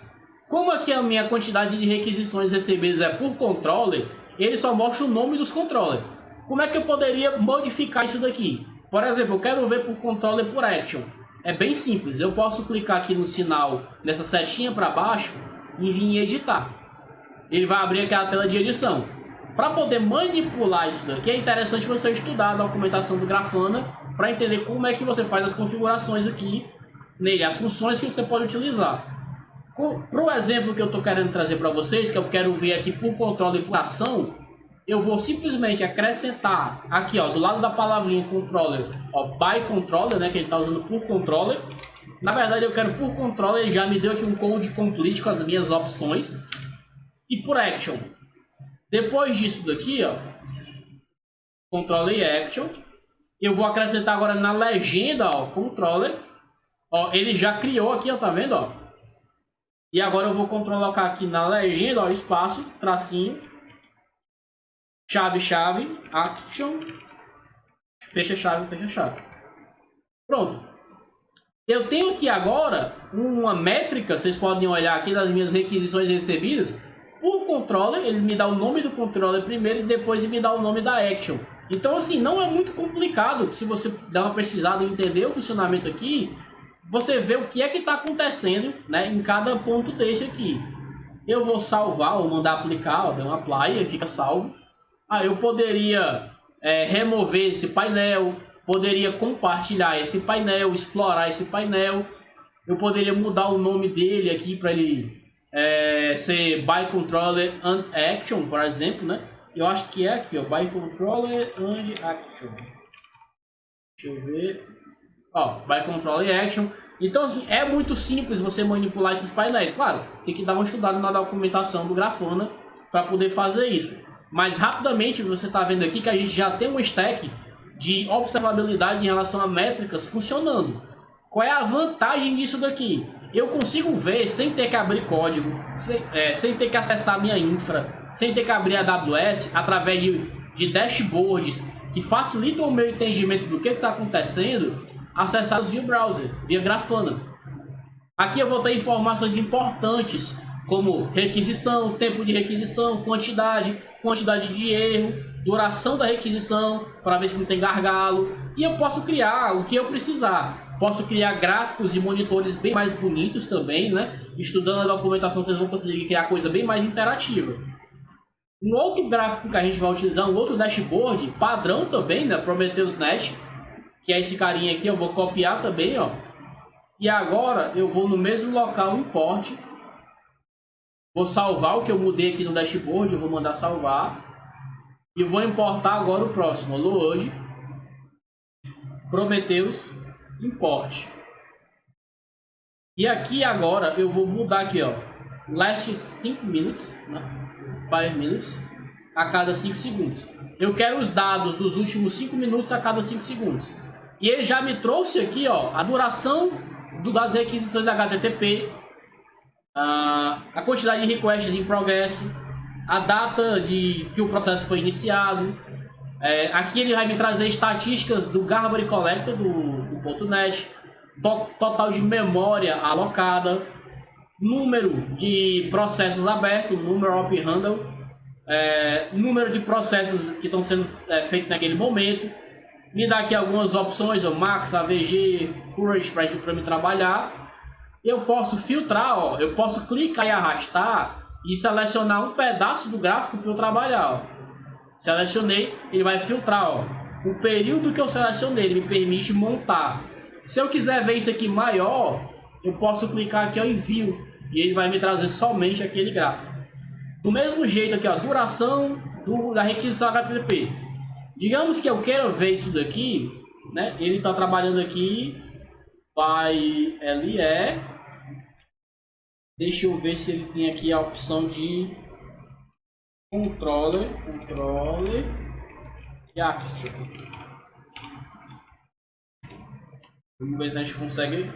Como aqui a minha quantidade de requisições recebidas é por controller, ele só mostra o nome dos controllers. Como é que eu poderia modificar isso daqui? Por exemplo, eu quero ver por controller por action. É bem simples, eu posso clicar aqui no sinal, nessa setinha para baixo e vir em editar. Ele vai abrir aquela tela de edição. Para poder manipular isso daqui, é interessante você estudar a documentação do Grafana para entender como é que você faz as configurações aqui nele, as funções que você pode utilizar. Para o exemplo que eu estou querendo trazer para vocês, que eu quero ver aqui por controle e por ação, eu vou simplesmente acrescentar aqui, ó, do lado da palavrinha controller, ó, by controller, né, que ele está usando por controller. Na verdade, eu quero por controller, ele já me deu aqui um code complete com as minhas opções. E por action. Depois disso daqui, ó, controller e action, eu vou acrescentar agora na legenda, ó, controller. Ó, ele já criou aqui, ó, tá vendo, ó? E agora eu vou colocar aqui na legenda, ó, espaço, tracinho, chave, action, fecha chave. Pronto. Eu tenho aqui agora uma métrica, vocês podem olhar aqui das minhas requisições recebidas, por controller, ele me dá o nome do controller primeiro e depois ele me dá o nome da action. Então assim, não é muito complicado, se você dar uma pesquisada e entender o funcionamento aqui, você vê o que é que está acontecendo, né, em cada ponto desse aqui. Eu vou salvar ou mandar aplicar, ó, deu um apply, ele fica salvo. Eu poderia remover esse painel, poderia compartilhar esse painel, explorar esse painel. Eu poderia mudar o nome dele aqui para ele ser by controller and action, por exemplo, né? Eu acho que é aqui, ó, by controller and action. Deixa eu ver. Ó, by controller e action. Então assim, é muito simples você manipular esses painéis. Claro, tem que dar uma estudada na documentação do Grafana para poder fazer isso. Mas rapidamente você está vendo aqui que a gente já tem um stack de observabilidade em relação a métricas funcionando. Qual é a vantagem disso daqui? Eu consigo ver sem ter que abrir código, sem ter que acessar a minha infra, sem ter que abrir a AWS, através de dashboards que facilitam o meu entendimento do que está acontecendo, acessados via browser, via Grafana. Aqui eu vou ter informações importantes, como requisição, tempo de requisição, quantidade de erro, duração da requisição, para ver se não tem gargalo. E eu posso criar o que eu precisar. Posso criar gráficos e monitores bem mais bonitos também, né? Estudando a documentação, vocês vão conseguir criar coisa bem mais interativa. Um outro gráfico que a gente vai utilizar, um outro dashboard, padrão também, né? Prometheus.NET, que é esse carinha aqui, eu vou copiar também, ó. E agora eu vou no mesmo local import, vou salvar o que eu mudei aqui no dashboard, eu vou mandar salvar e vou importar agora o próximo, load Prometheus import. E aqui agora eu vou mudar aqui, ó, last 5 minutes, né? 5 minutes a cada 5 segundos. Eu quero os dados dos últimos 5 minutos a cada 5 segundos. E ele já me trouxe aqui, ó, a duração das requisições da HTTP, a quantidade de requests em progresso, a data que o processo foi iniciado. Aqui ele vai me trazer estatísticas do Garbage Collector do .NET, total de memória alocada, número de processos abertos, number of handle, número de processos que estão sendo feitos naquele momento. Me dá aqui algumas opções, o Max, AVG, Courage para me trabalhar. Eu posso filtrar, ó, eu posso clicar e arrastar e selecionar um pedaço do gráfico para eu trabalhar. Ó. Selecionei, ele vai filtrar. Ó. O período que eu selecionei, ele me permite montar. Se eu quiser ver isso aqui maior, eu posso clicar aqui ó, em View e ele vai me trazer somente aquele gráfico. Do mesmo jeito aqui, ó, duração da requisição HTTP. Digamos que eu quero ver isso daqui, né? Ele está trabalhando aqui by LE. Deixa eu ver se ele tem aqui a opção de controller e action. Vamos ver se a gente consegue.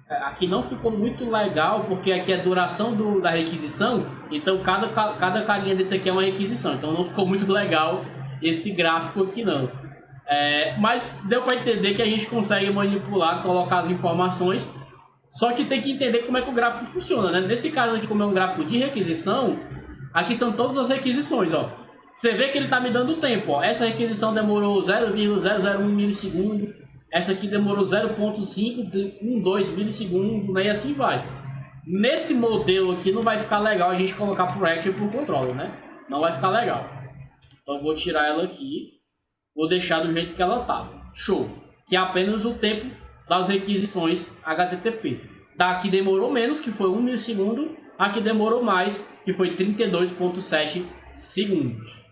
Aqui não ficou muito legal porque aqui é a duração da requisição. Então cada carinha desse aqui é uma requisição. Então não ficou muito legal esse gráfico aqui não. Mas deu para entender que a gente consegue manipular, colocar as informações. Só que tem que entender como é que o gráfico funciona, né? Nesse caso aqui, como é um gráfico de requisição, aqui são todas as requisições, ó. Você vê que ele está me dando tempo, ó. Essa requisição demorou 0,001 milissegundo, essa aqui demorou 0,512 milissegundo, né? E assim vai. Nesse modelo aqui não vai ficar legal a gente colocar por action e por controle, né? Não vai ficar legal. Então vou tirar ela aqui, vou deixar do jeito que ela tá. Show. que é apenas o tempo das requisições HTTP. Daqui demorou menos, que foi 1 milissegundo, aqui demorou mais, que foi 32,7 segundos.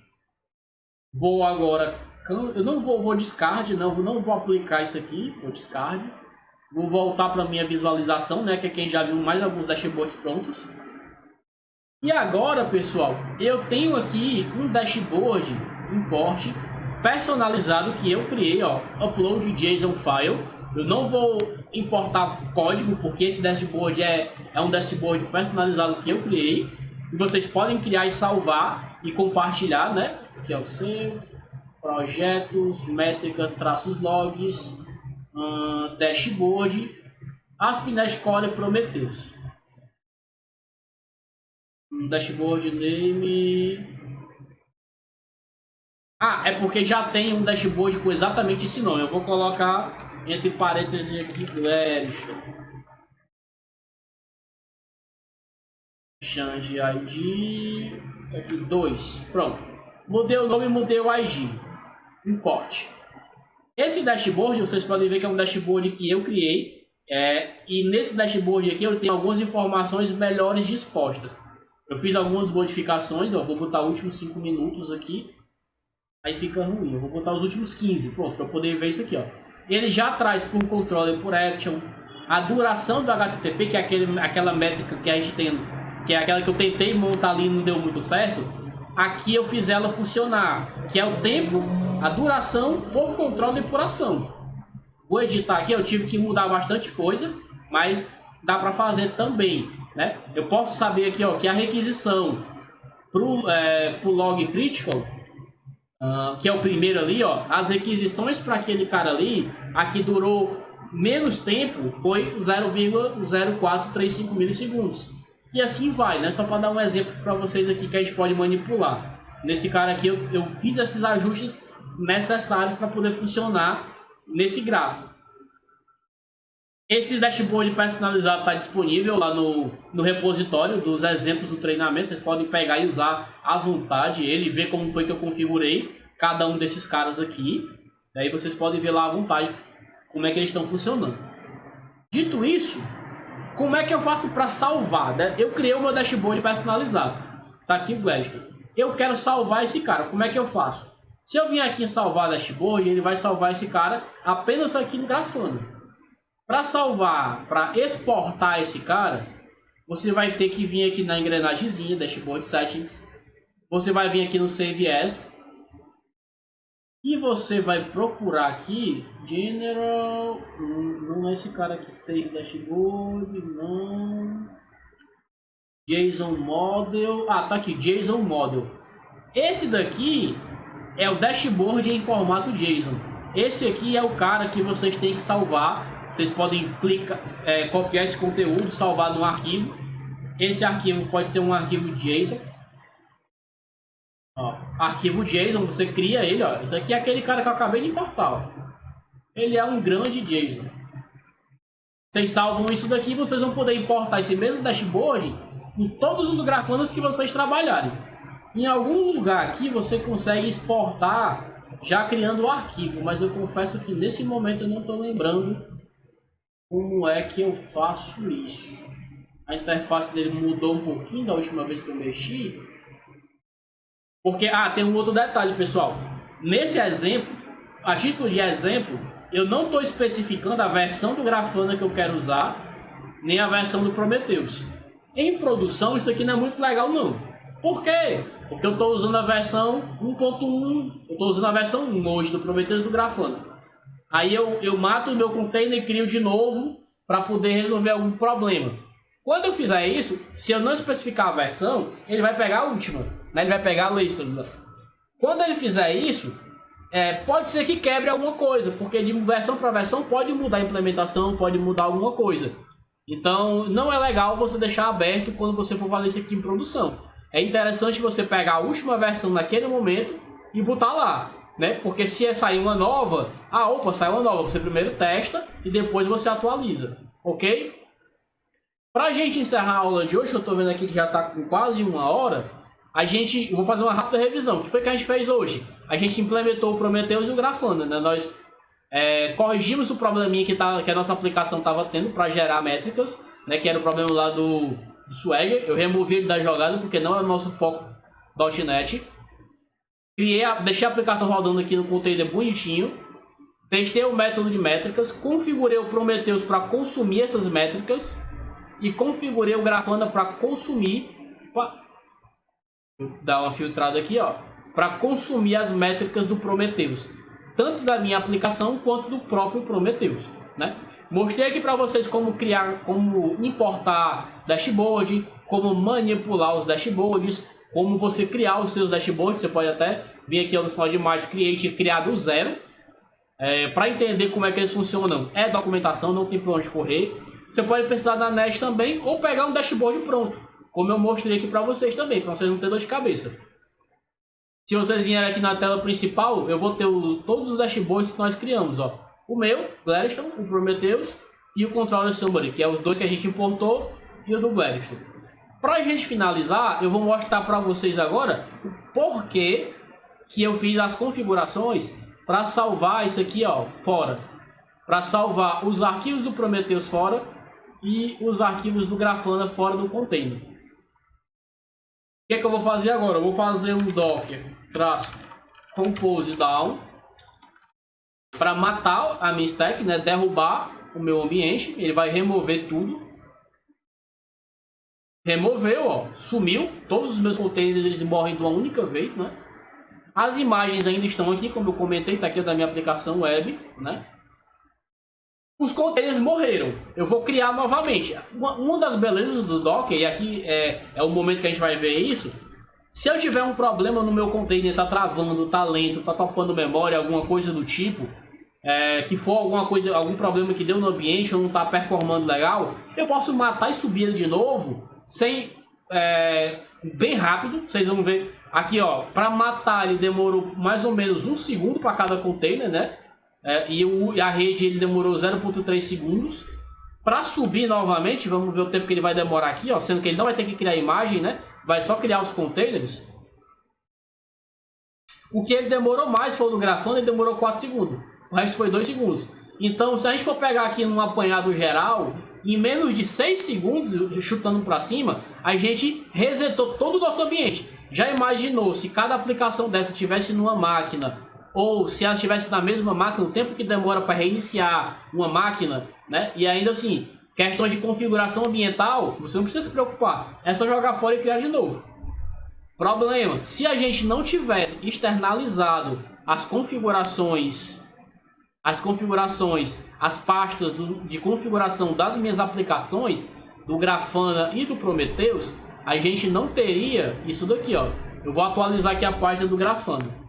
Vou agora, eu não vou discard, não vou aplicar isso aqui, vou discard. Vou voltar para minha visualização, né, que é quem já viu mais alguns dashboards prontos. E agora, pessoal, eu tenho aqui um dashboard import personalizado que eu criei, ó, upload JSON file. Eu não vou importar código, porque esse dashboard é um dashboard personalizado que eu criei. E vocês podem criar e salvar e compartilhar, né? Aqui é o seu, projetos, métricas, traços logs, dashboard, ASP.NET Core Prometheus. Dashboard name. Ah, é porque já tem um dashboard com exatamente esse nome. Eu vou colocar entre parênteses aqui, Gladstone. Change ID. Aqui 2. Pronto. Mudei o nome e mudei o ID. Import. Esse dashboard, vocês podem ver que é um dashboard que eu criei. E nesse dashboard aqui eu tenho algumas informações melhores dispostas. Eu fiz algumas modificações, ó, vou botar os últimos 5 minutos aqui. Aí fica ruim, eu vou botar os últimos 15, pronto, para poder ver isso aqui, ó. Ele já traz por controller por action a duração do HTTP, que é aquela métrica que a gente tem, que é aquela que eu tentei montar ali e não deu muito certo. Aqui eu fiz ela funcionar, que é o tempo, a duração por controller por ação. Vou editar aqui, eu tive que mudar bastante coisa, mas dá para fazer também, né? Eu posso saber aqui, ó, que a requisição pro log critical, que é o primeiro ali, ó, as requisições para aquele cara ali, aqui durou menos tempo, foi 0,0435 milissegundos. E assim vai, né? Só para dar um exemplo para vocês aqui que a gente pode manipular. Nesse cara aqui eu fiz esses ajustes necessários para poder funcionar nesse gráfico. Esse dashboard personalizado está disponível lá no repositório dos exemplos do treinamento. Vocês podem pegar e usar à vontade ele, ver como foi que eu configurei cada um desses caras aqui. Daí vocês podem ver lá à vontade como é que eles estão funcionando. Dito isso, como é que eu faço para salvar, né? Eu criei o meu dashboard personalizado. Tá aqui o Gladstone. Eu quero salvar esse cara. Como é que eu faço? Se eu vim aqui em salvar dashboard, ele vai salvar esse cara apenas aqui no Grafana. Para salvar, para exportar esse cara, você vai ter que vir aqui na engrenagemzinha, Dashboard Settings. Você vai vir aqui no Save As. E você vai procurar aqui, General, não é esse cara aqui, Save Dashboard, não. JSON Model, tá aqui, JSON Model. Esse daqui é o dashboard em formato JSON. Esse aqui é o cara que vocês têm que salvar. Vocês podem copiar esse conteúdo, salvar no arquivo. Esse arquivo pode ser um arquivo JSON. Ó, arquivo JSON, você cria ele. Ó. Esse aqui é aquele cara que eu acabei de importar. Ó. Ele é um grande JSON. Vocês salvam isso daqui, vocês vão poder importar esse mesmo dashboard em todos os grafanas que vocês trabalharem. Em algum lugar aqui você consegue exportar já criando o arquivo, mas eu confesso que nesse momento eu não estou lembrando como é que eu faço isso. A interface dele mudou um pouquinho da última vez que eu mexi. Porque, tem um outro detalhe, pessoal. Nesse exemplo, a título de exemplo, eu não estou especificando a versão do Grafana que eu quero usar, nem a versão do Prometheus. Em produção, isso aqui não é muito legal, não. Por quê? Porque eu estou usando a versão 1.1, eu estou usando a versão 1 hoje do Prometheus e do Grafana. Aí eu mato o meu container e crio de novo para poder resolver algum problema. Quando eu fizer isso, se eu não especificar a versão, ele vai pegar a última, né? Ele vai pegar a lista. Quando ele fizer isso, pode ser que quebre alguma coisa, porque de versão para versão pode mudar a implementação, pode mudar alguma coisa. Então não é legal você deixar aberto quando você for fazer isso aqui em produção. É interessante você pegar a última versão naquele momento e botar lá. Né? Porque se sair uma nova, saiu uma nova, você primeiro testa e depois você atualiza, ok? Pra gente encerrar a aula de hoje, eu tô vendo aqui que já tá com quase 1 hora, eu vou fazer uma rápida revisão. O que foi que a gente fez hoje? A gente implementou o Prometheus e o Grafana, né? Nós Corrigimos o probleminha que a nossa aplicação estava tendo para gerar métricas, né, que era o problema lá do Swagger. Eu removi ele da jogada porque não é o nosso foco .NET. Deixei a aplicação rodando aqui no container bonitinho. Testei o método de métricas, configurei o Prometheus para consumir essas métricas e configurei o Grafana para consumir, dar uma filtrada aqui, ó, para consumir as métricas do Prometheus, tanto da minha aplicação quanto do próprio Prometheus, né? Mostrei aqui para vocês como criar, como importar dashboard, como manipular os dashboards, como você criar os seus dashboards. Você pode até vir aqui no final de mais Create e criar do zero. Para entender como é que eles funcionam, é documentação, não tem para onde correr. Você pode precisar da NET também ou pegar um dashboard pronto, como eu mostrei aqui para vocês também, para vocês não terem dor de cabeça. Se vocês vierem aqui na tela principal, eu vou ter todos os dashboards que nós criamos, ó. O meu, Gladstone, o Prometheus e o Controller Summary, que é os dois que a gente importou, e o do Gladstone. Para a gente finalizar, eu vou mostrar para vocês agora o porquê que eu fiz as configurações para salvar isso aqui, ó, fora. Para salvar os arquivos do Prometheus fora e os arquivos do Grafana fora do container. O que é que eu vou fazer agora? Eu vou fazer um docker -compose down para matar a minha stack, né? Derrubar o meu ambiente. Ele vai remover tudo. Removeu, ó, sumiu. Todos os meus containers eles morrem de uma única vez, né? As imagens ainda estão aqui, como eu comentei, tá aqui da minha aplicação web, né? Os containers morreram. Eu vou criar novamente. Uma das belezas do Docker, e aqui é o momento que a gente vai ver isso. Se eu tiver um problema no meu container, tá travando, tá lento, tá topando memória, alguma coisa do tipo, que for algum problema que deu no ambiente ou não tá performando legal, eu posso matar e subir ele de novo, bem rápido. Vocês vão ver aqui, ó, para matar ele demorou mais ou menos 1 segundo para cada container, né? E a rede ele demorou 0,3 segundos. Para subir novamente, vamos ver o tempo que ele vai demorar aqui, ó, sendo que ele não vai ter que criar imagem, né? Vai só criar os containers. O que ele demorou mais foi o do Grafana, ele demorou 4 segundos. O resto foi 2 segundos. Então, se a gente for pegar aqui num apanhado geral, em menos de 6 segundos, chutando para cima, a gente resetou todo o nosso ambiente. Já imaginou se cada aplicação dessa tivesse numa máquina, ou se ela estivesse na mesma máquina, o tempo que demora para reiniciar uma máquina, né? E ainda assim, questões de configuração ambiental, você não precisa se preocupar. É só jogar fora e criar de novo. Problema, se a gente não tivesse externalizado as configurações, as pastas de configuração das minhas aplicações, do Grafana e do Prometheus, a gente não teria isso daqui, ó. Eu vou atualizar aqui a página do Grafana.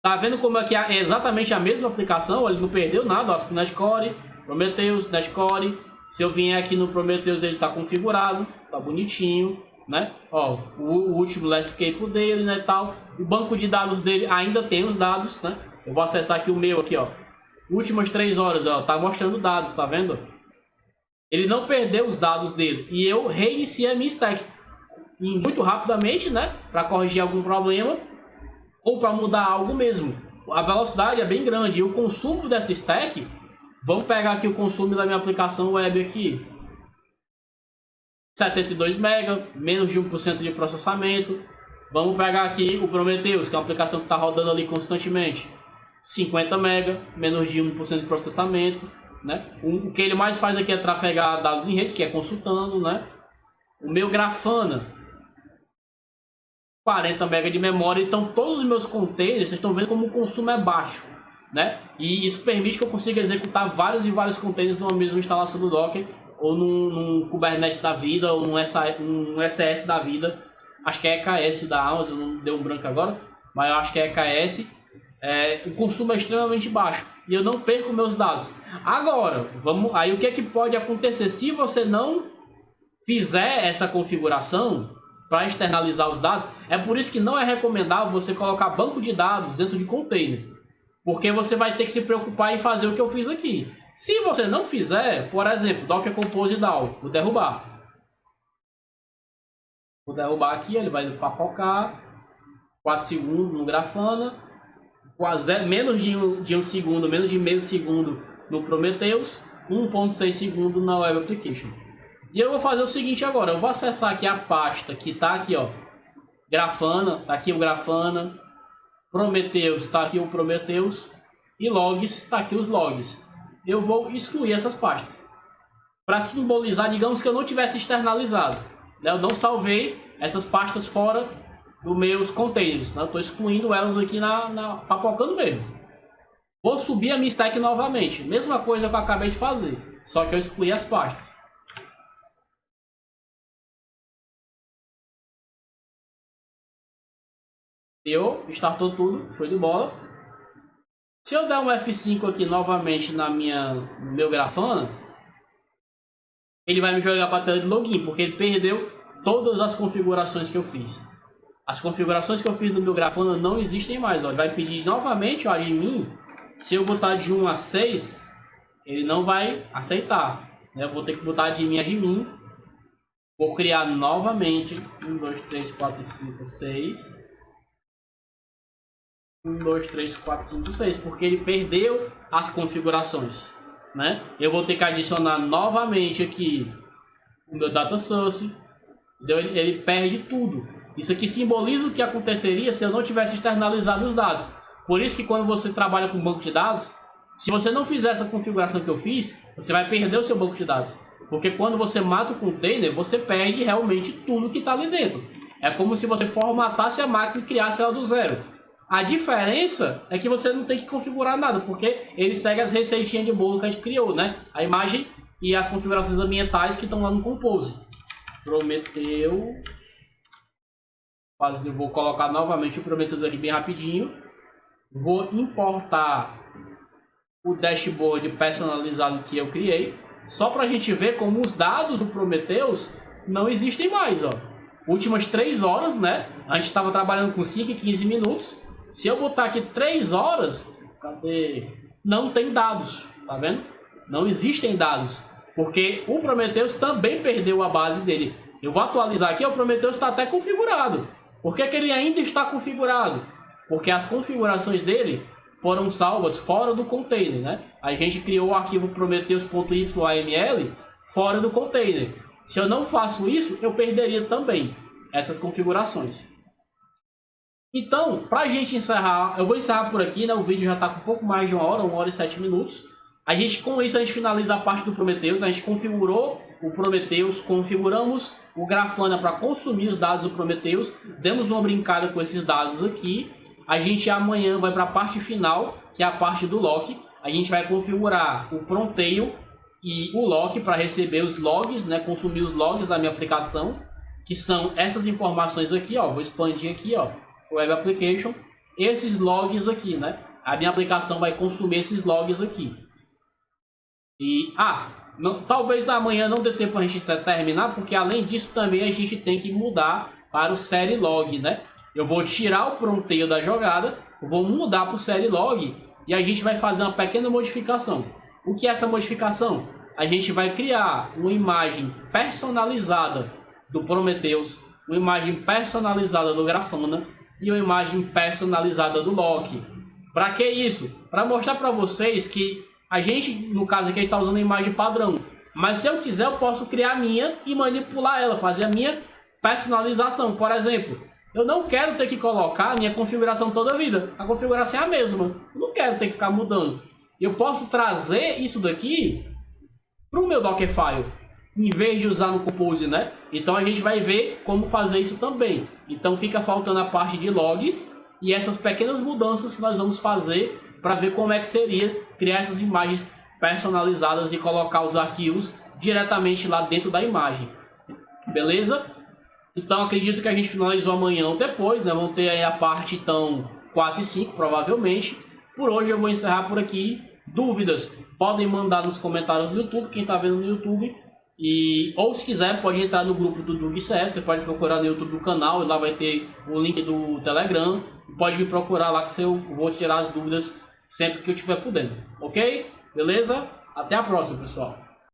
Tá vendo como aqui é exatamente a mesma aplicação? Ele não perdeu nada, ó. Nashcore, Prometheus, Nashcore. Se eu vier aqui no Prometheus, ele está configurado, tá bonitinho, né? Ó, o último landscape dele, né, tal. O banco de dados dele ainda tem os dados, né? Eu vou acessar aqui o meu aqui, ó. Últimas 3 horas, ó, tá mostrando dados, tá vendo? Ele não perdeu os dados dele e eu reiniciei a minha stack muito rapidamente, né, para corrigir algum problema ou para mudar algo mesmo. A velocidade é bem grande e o consumo dessa stack, vamos pegar aqui o consumo da minha aplicação web aqui, 72 MB, menos de 1% de processamento. Vamos pegar aqui o Prometheus, que é uma aplicação que está rodando ali constantemente, 50 MB, menos de 1% de processamento, né? O que ele mais faz aqui é trafegar dados em rede, que é consultando, né? O meu Grafana, 40 MB de memória. Então todos os meus containers, vocês estão vendo como o consumo é baixo, né? E isso permite que eu consiga executar vários e vários containers numa mesma instalação do Docker, ou num Kubernetes da vida, ou num SS da vida. Acho que é EKS da Amazon, não deu um branco agora, mas eu acho que é EKS. O consumo é extremamente baixo e eu não perco meus dados. Agora, aí o que é que pode acontecer se você não fizer essa configuração para externalizar os dados? É por isso que não é recomendável você colocar banco de dados dentro de container, porque você vai ter que se preocupar em fazer o que eu fiz aqui. Se você não fizer, por exemplo, Docker Compose Down, vou derrubar. Vou derrubar aqui, ele vai papocar 4 segundos no Grafana. quase menos de um segundo, menos de meio segundo no Prometheus, 1.6 segundos na Web Application. E eu vou fazer o seguinte agora, eu vou acessar aqui a pasta que está aqui, ó, Grafana, tá aqui o Grafana, Prometheus, está aqui o Prometheus, e Logs, está aqui os Logs. Eu vou excluir essas pastas, para simbolizar, digamos que eu não tivesse externalizado, né? Eu não salvei essas pastas fora dos meus containers, né? Eu estou excluindo elas aqui papocando mesmo. Vou subir a minha stack novamente, mesma coisa que eu acabei de fazer, só que eu excluí as pastas. Startou tudo, show de bola. Se eu der um F5 aqui novamente no meu Grafana, ele vai me jogar para a tela de login, porque ele perdeu todas as configurações que eu fiz. As configurações que eu fiz no meu Grafana não existem mais. Ó. Ele vai pedir novamente o admin. Se eu botar de 1 a 6, ele não vai aceitar. Eu vou ter que botar admin. Vou criar novamente 1, 2, 3, 4, 5, 6. 1, 2, 3, 4, 5, 6, porque ele perdeu as configurações, né? Eu vou ter que adicionar novamente aqui o meu data source, ele perde tudo. Isso aqui simboliza o que aconteceria se eu não tivesse externalizado os dados. Por isso que quando você trabalha com banco de dados, se você não fizer essa configuração que eu fiz, você vai perder o seu banco de dados. Porque quando você mata o container, você perde realmente tudo que está ali dentro. É como se você formatasse a máquina e criasse ela do zero. A diferença é que você não tem que configurar nada, porque ele segue as receitinhas de bolo que a gente criou, né? A imagem e as configurações ambientais que estão lá no Compose. Prometeu. Vou colocar novamente o Prometheus aqui bem rapidinho. Vou importar o dashboard personalizado que eu criei, só para a gente ver como os dados do Prometheus não existem mais, ó. Últimas 3 horas, né? A gente estava trabalhando com 5 e 15 minutos. Se eu botar aqui 3 horas, cadê? Não tem dados, tá vendo? Não existem dados, porque o Prometheus também perdeu a base dele. Eu vou atualizar aqui, o Prometheus está até configurado. Por que ele ainda está configurado? Porque as configurações dele foram salvas fora do container, né? A gente criou o arquivo prometheus.yml fora do container. Se eu não faço isso, eu perderia também essas configurações. Então, para a gente encerrar, eu vou encerrar por aqui, né? O vídeo já está com um pouco mais de 1 hora e 7 minutos. Com isso a gente finaliza a parte do Prometheus. A gente configurou o Prometheus, configuramos o Grafana para consumir os dados do Prometheus, demos uma brincada com esses dados aqui. A gente amanhã vai para a parte final, que é a parte do lock. A gente vai configurar o Pronteo e o lock para receber os logs, né? Consumir os logs da minha aplicação, que são essas informações aqui, ó. Vou expandir aqui, ó. Web Application, esses logs aqui, né? A minha aplicação vai consumir esses logs aqui. E, talvez amanhã não dê tempo a gente terminar, porque além disso também a gente tem que mudar para o Serilog, né? Eu vou tirar o Pronteo da jogada, vou mudar para o Serilog e a gente vai fazer uma pequena modificação. O que é essa modificação? A gente vai criar uma imagem personalizada do Prometheus, uma imagem personalizada do Grafana e uma imagem personalizada do Loki. Para que isso? Para mostrar para vocês que a gente, no caso aqui, está usando a imagem padrão. Mas se eu quiser, eu posso criar a minha e manipular ela, fazer a minha personalização. Por exemplo, eu não quero ter que colocar a minha configuração toda a vida. A configuração é a mesma. Eu não quero ter que ficar mudando. Eu posso trazer isso daqui para o meu Dockerfile, em vez de usar no Compose, né? Então a gente vai ver como fazer isso também. Então fica faltando a parte de logs e essas pequenas mudanças que nós vamos fazer para ver como é que seria criar essas imagens personalizadas e colocar os arquivos diretamente lá dentro da imagem. Beleza? Então acredito que a gente finalizou amanhã ou depois, né? Vamos ter aí a parte então 4 e 5 provavelmente. Por hoje eu vou encerrar por aqui. Dúvidas podem mandar nos comentários do YouTube, quem está vendo no YouTube. Ou se quiser pode entrar no grupo do DugCS, você pode procurar no YouTube do canal e lá vai ter o link do Telegram. Pode me procurar lá que eu vou tirar as dúvidas sempre que eu estiver podendo. Ok? Beleza? Até a próxima, pessoal.